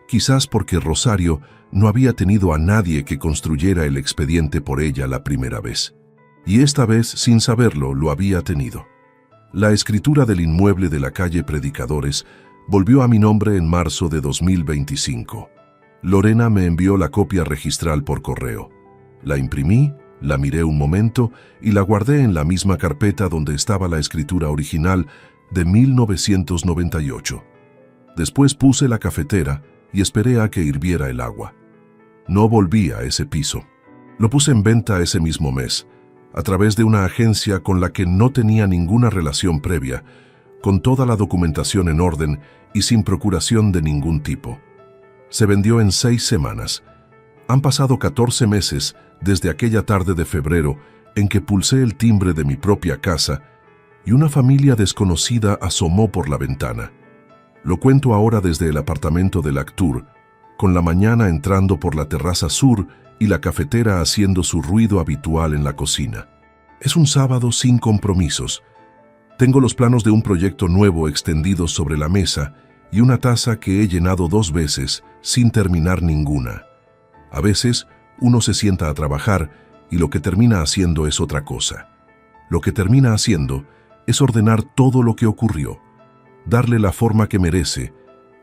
Quizás porque Rosario no había tenido a nadie que construyera el expediente por ella la primera vez. Y esta vez, sin saberlo, lo había tenido. La escritura del inmueble de la calle Predicadores volvió a mi nombre en marzo de 2025. Lorena me envió la copia registral por correo. La imprimí, la miré un momento y la guardé en la misma carpeta donde estaba la escritura original de 1998. Después puse la cafetera y esperé a que hirviera el agua. No volví a ese piso. Lo puse en venta ese mismo mes, a través de una agencia con la que no tenía ninguna relación previa, con toda la documentación en orden y sin procuración de ningún tipo. Se vendió en 6 semanas. Han pasado 14 meses desde aquella tarde de febrero en que pulsé el timbre de mi propia casa y una familia desconocida asomó por la ventana. Lo cuento ahora desde el apartamento del Actur, con la mañana entrando por la terraza sur y la cafetera haciendo su ruido habitual en la cocina. Es un sábado sin compromisos. Tengo los planos de un proyecto nuevo extendidos sobre la mesa y una taza que he llenado 2 veces sin terminar ninguna. A veces uno se sienta a trabajar y lo que termina haciendo es otra cosa. Lo que termina haciendo es ordenar todo lo que ocurrió, darle la forma que merece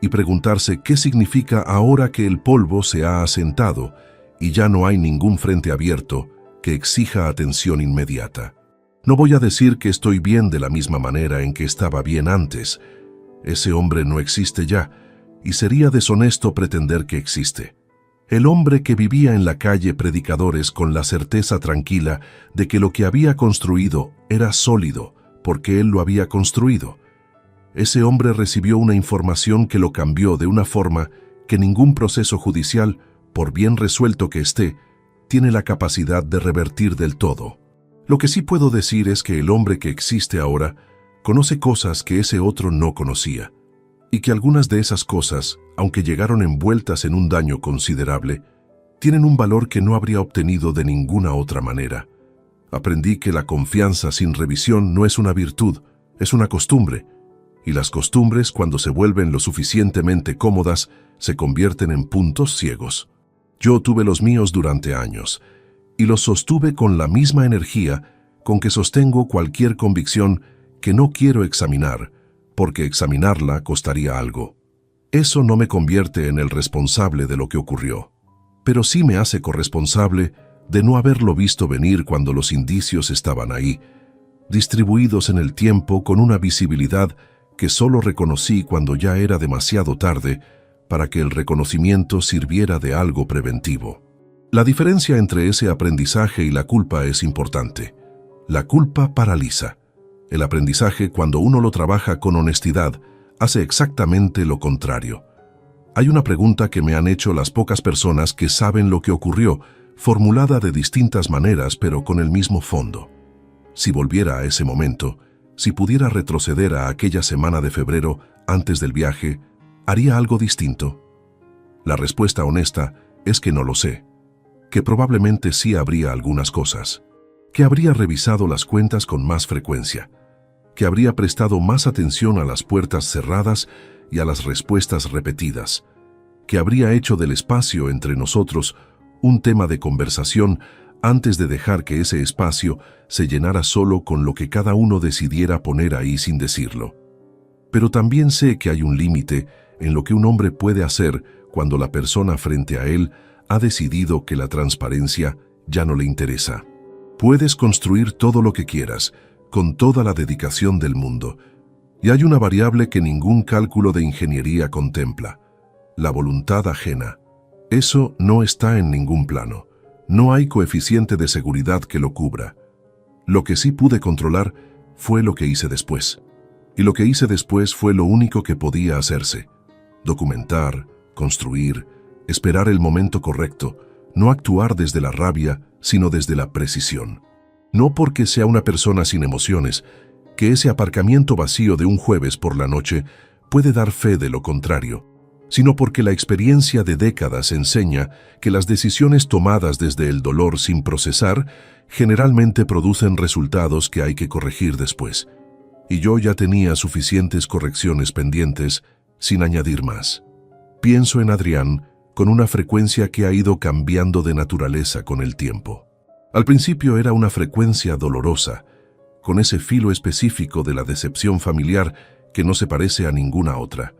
y preguntarse qué significa ahora que el polvo se ha asentado y ya no hay ningún frente abierto que exija atención inmediata. No voy a decir que estoy bien de la misma manera en que estaba bien antes. Ese hombre no existe ya, y sería deshonesto pretender que existe. El hombre que vivía en la calle Predicadores con la certeza tranquila de que lo que había construido era sólido, porque él lo había construido. Ese hombre recibió una información que lo cambió de una forma que ningún proceso judicial, por bien resuelto que esté, tiene la capacidad de revertir del todo. Lo que sí puedo decir es que el hombre que existe ahora conoce cosas que ese otro no conocía, y que algunas de esas cosas, aunque llegaron envueltas en un daño considerable, tienen un valor que no habría obtenido de ninguna otra manera. Aprendí que la confianza sin revisión no es una virtud, es una costumbre, y las costumbres, cuando se vuelven lo suficientemente cómodas, se convierten en puntos ciegos. Yo tuve los míos durante años, y los sostuve con la misma energía con que sostengo cualquier convicción que no quiero examinar, porque examinarla costaría algo. Eso no me convierte en el responsable de lo que ocurrió, pero sí me hace corresponsable de no haberlo visto venir cuando los indicios estaban ahí, distribuidos en el tiempo con una visibilidad que solo reconocí cuando ya era demasiado tarde para que el reconocimiento sirviera de algo preventivo. La diferencia entre ese aprendizaje y la culpa es importante. La culpa paraliza. El aprendizaje, cuando uno lo trabaja con honestidad, hace exactamente lo contrario. Hay una pregunta que me han hecho las pocas personas que saben lo que ocurrió, formulada de distintas maneras pero con el mismo fondo. Si volviera a ese momento, si pudiera retroceder a aquella semana de febrero antes del viaje, ¿haría algo distinto? La respuesta honesta es que no lo sé, que probablemente sí habría algunas cosas, que habría revisado las cuentas con más frecuencia, que habría prestado más atención a las puertas cerradas y a las respuestas repetidas, que habría hecho del espacio entre nosotros un tema de conversación antes de dejar que ese espacio se llenara solo con lo que cada uno decidiera poner ahí sin decirlo. Pero también sé que hay un límite en lo que un hombre puede hacer cuando la persona frente a él ha decidido que la transparencia ya no le interesa. Puedes construir todo lo que quieras, con toda la dedicación del mundo, y hay una variable que ningún cálculo de ingeniería contempla: la voluntad ajena. Eso no está en ningún plano. No hay coeficiente de seguridad que lo cubra. Lo que sí pude controlar fue lo que hice después. Y lo que hice después fue lo único que podía hacerse: documentar, construir, esperar el momento correcto, no actuar desde la rabia, sino desde la precisión. No porque sea una persona sin emociones, que ese aparcamiento vacío de un jueves por la noche puede dar fe de lo contrario, sino porque la experiencia de décadas enseña que las decisiones tomadas desde el dolor sin procesar generalmente producen resultados que hay que corregir después. Y yo ya tenía suficientes correcciones pendientes sin añadir más. Pienso en Adrián con una frecuencia que ha ido cambiando de naturaleza con el tiempo. Al principio era una frecuencia dolorosa, con ese filo específico de la decepción familiar que no se parece a ninguna otra.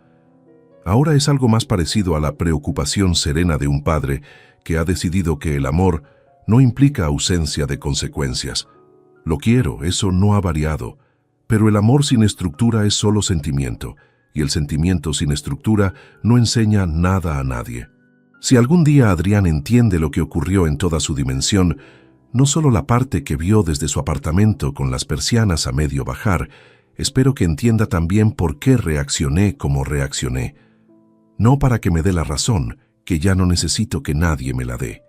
Ahora es algo más parecido a la preocupación serena de un padre que ha decidido que el amor no implica ausencia de consecuencias. Lo quiero, eso no ha variado, pero el amor sin estructura es solo sentimiento, y el sentimiento sin estructura no enseña nada a nadie. Si algún día Adrián entiende lo que ocurrió en toda su dimensión, no solo la parte que vio desde su apartamento con las persianas a medio bajar, espero que entienda también por qué reaccioné como reaccioné. No para que me dé la razón, que ya no necesito que nadie me la dé,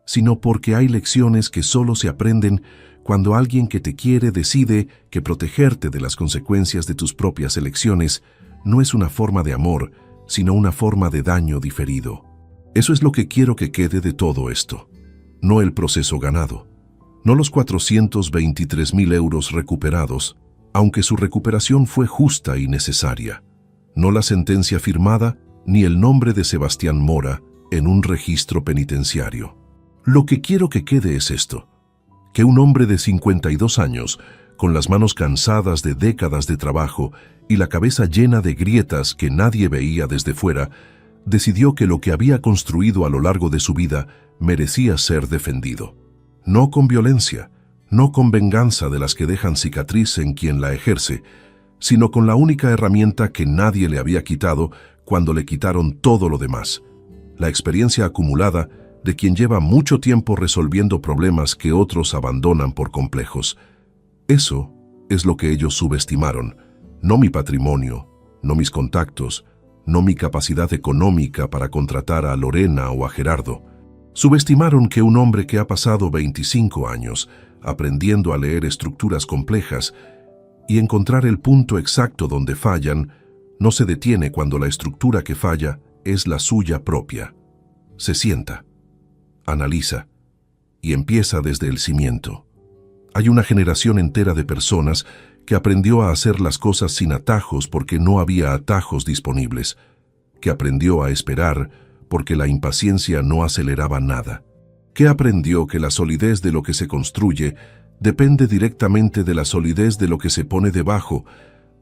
sino porque hay lecciones que solo se aprenden cuando alguien que te quiere decide que protegerte de las consecuencias de tus propias elecciones no es una forma de amor, sino una forma de daño diferido. Eso es lo que quiero que quede de todo esto. No el proceso ganado, no los 423.000 euros recuperados, aunque su recuperación fue justa y necesaria, no la sentencia firmada ni el nombre de Sebastián Mora en un registro penitenciario. Lo que quiero que quede es esto: que un hombre de 52 años, con las manos cansadas de décadas de trabajo y la cabeza llena de grietas que nadie veía desde fuera, decidió que lo que había construido a lo largo de su vida merecía ser defendido. No con violencia, no con venganza de las que dejan cicatriz en quien la ejerce, sino con la única herramienta que nadie le había quitado cuando le quitaron todo lo demás: la experiencia acumulada de quien lleva mucho tiempo resolviendo problemas que otros abandonan por complejos. Eso es lo que ellos subestimaron, no mi patrimonio, no mis contactos, no mi capacidad económica para contratar a Lorena o a Gerardo. Subestimaron que un hombre que ha pasado 25 años aprendiendo a leer estructuras complejas y encontrar el punto exacto donde fallan, no se detiene cuando la estructura que falla es la suya propia. Se sienta, analiza y empieza desde el cimiento. Hay una generación entera de personas que aprendió a hacer las cosas sin atajos porque no había atajos disponibles, que aprendió a esperar porque la impaciencia no aceleraba nada. ¿Qué aprendió? Que la solidez de lo que se construye depende directamente de la solidez de lo que se pone debajo,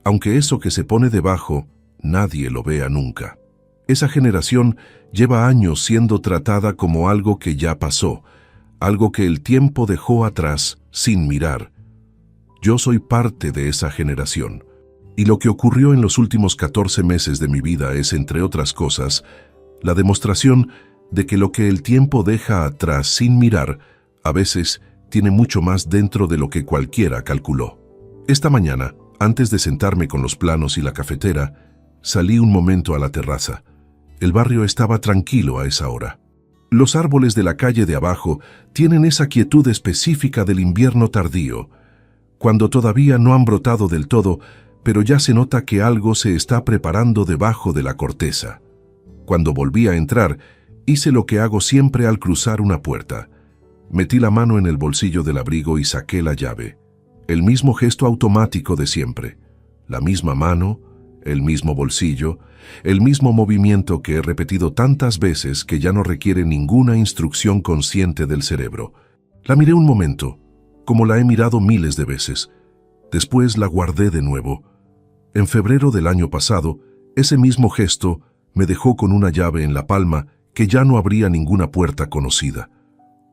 aunque eso que se pone debajo nadie lo vea nunca. Esa generación lleva años siendo tratada como algo que ya pasó, algo que el tiempo dejó atrás sin mirar. Yo soy parte de esa generación, y lo que ocurrió en los últimos 14 meses de mi vida es, entre otras cosas, la demostración de que lo que el tiempo deja atrás sin mirar, a veces tiene mucho más dentro de lo que cualquiera calculó. Esta mañana, antes de sentarme con los planos y la cafetera, salí un momento a la terraza. El barrio estaba tranquilo a esa hora. Los árboles de la calle de abajo tienen esa quietud específica del invierno tardío, cuando todavía no han brotado del todo, pero ya se nota que algo se está preparando debajo de la corteza. Cuando volví a entrar, hice lo que hago siempre al cruzar una puerta. Metí la mano en el bolsillo del abrigo y saqué la llave. El mismo gesto automático de siempre. La misma mano, el mismo bolsillo, el mismo movimiento que he repetido tantas veces que ya no requiere ninguna instrucción consciente del cerebro. La miré un momento, como la he mirado miles de veces. Después la guardé de nuevo. En febrero del año pasado, ese mismo gesto me dejó con una llave en la palma que ya no abría ninguna puerta conocida.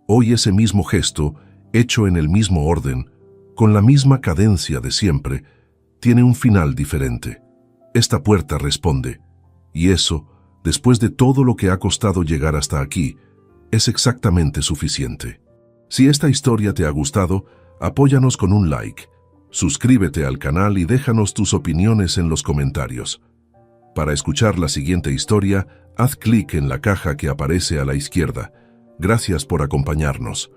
Hoy ese mismo gesto, hecho en el mismo orden, con la misma cadencia de siempre, tiene un final diferente. Esta puerta responde, y eso, después de todo lo que ha costado llegar hasta aquí, es exactamente suficiente. Si esta historia te ha gustado, apóyanos con un like, suscríbete al canal y déjanos tus opiniones en los comentarios. Para escuchar la siguiente historia, haz clic en la caja que aparece a la izquierda. Gracias por acompañarnos.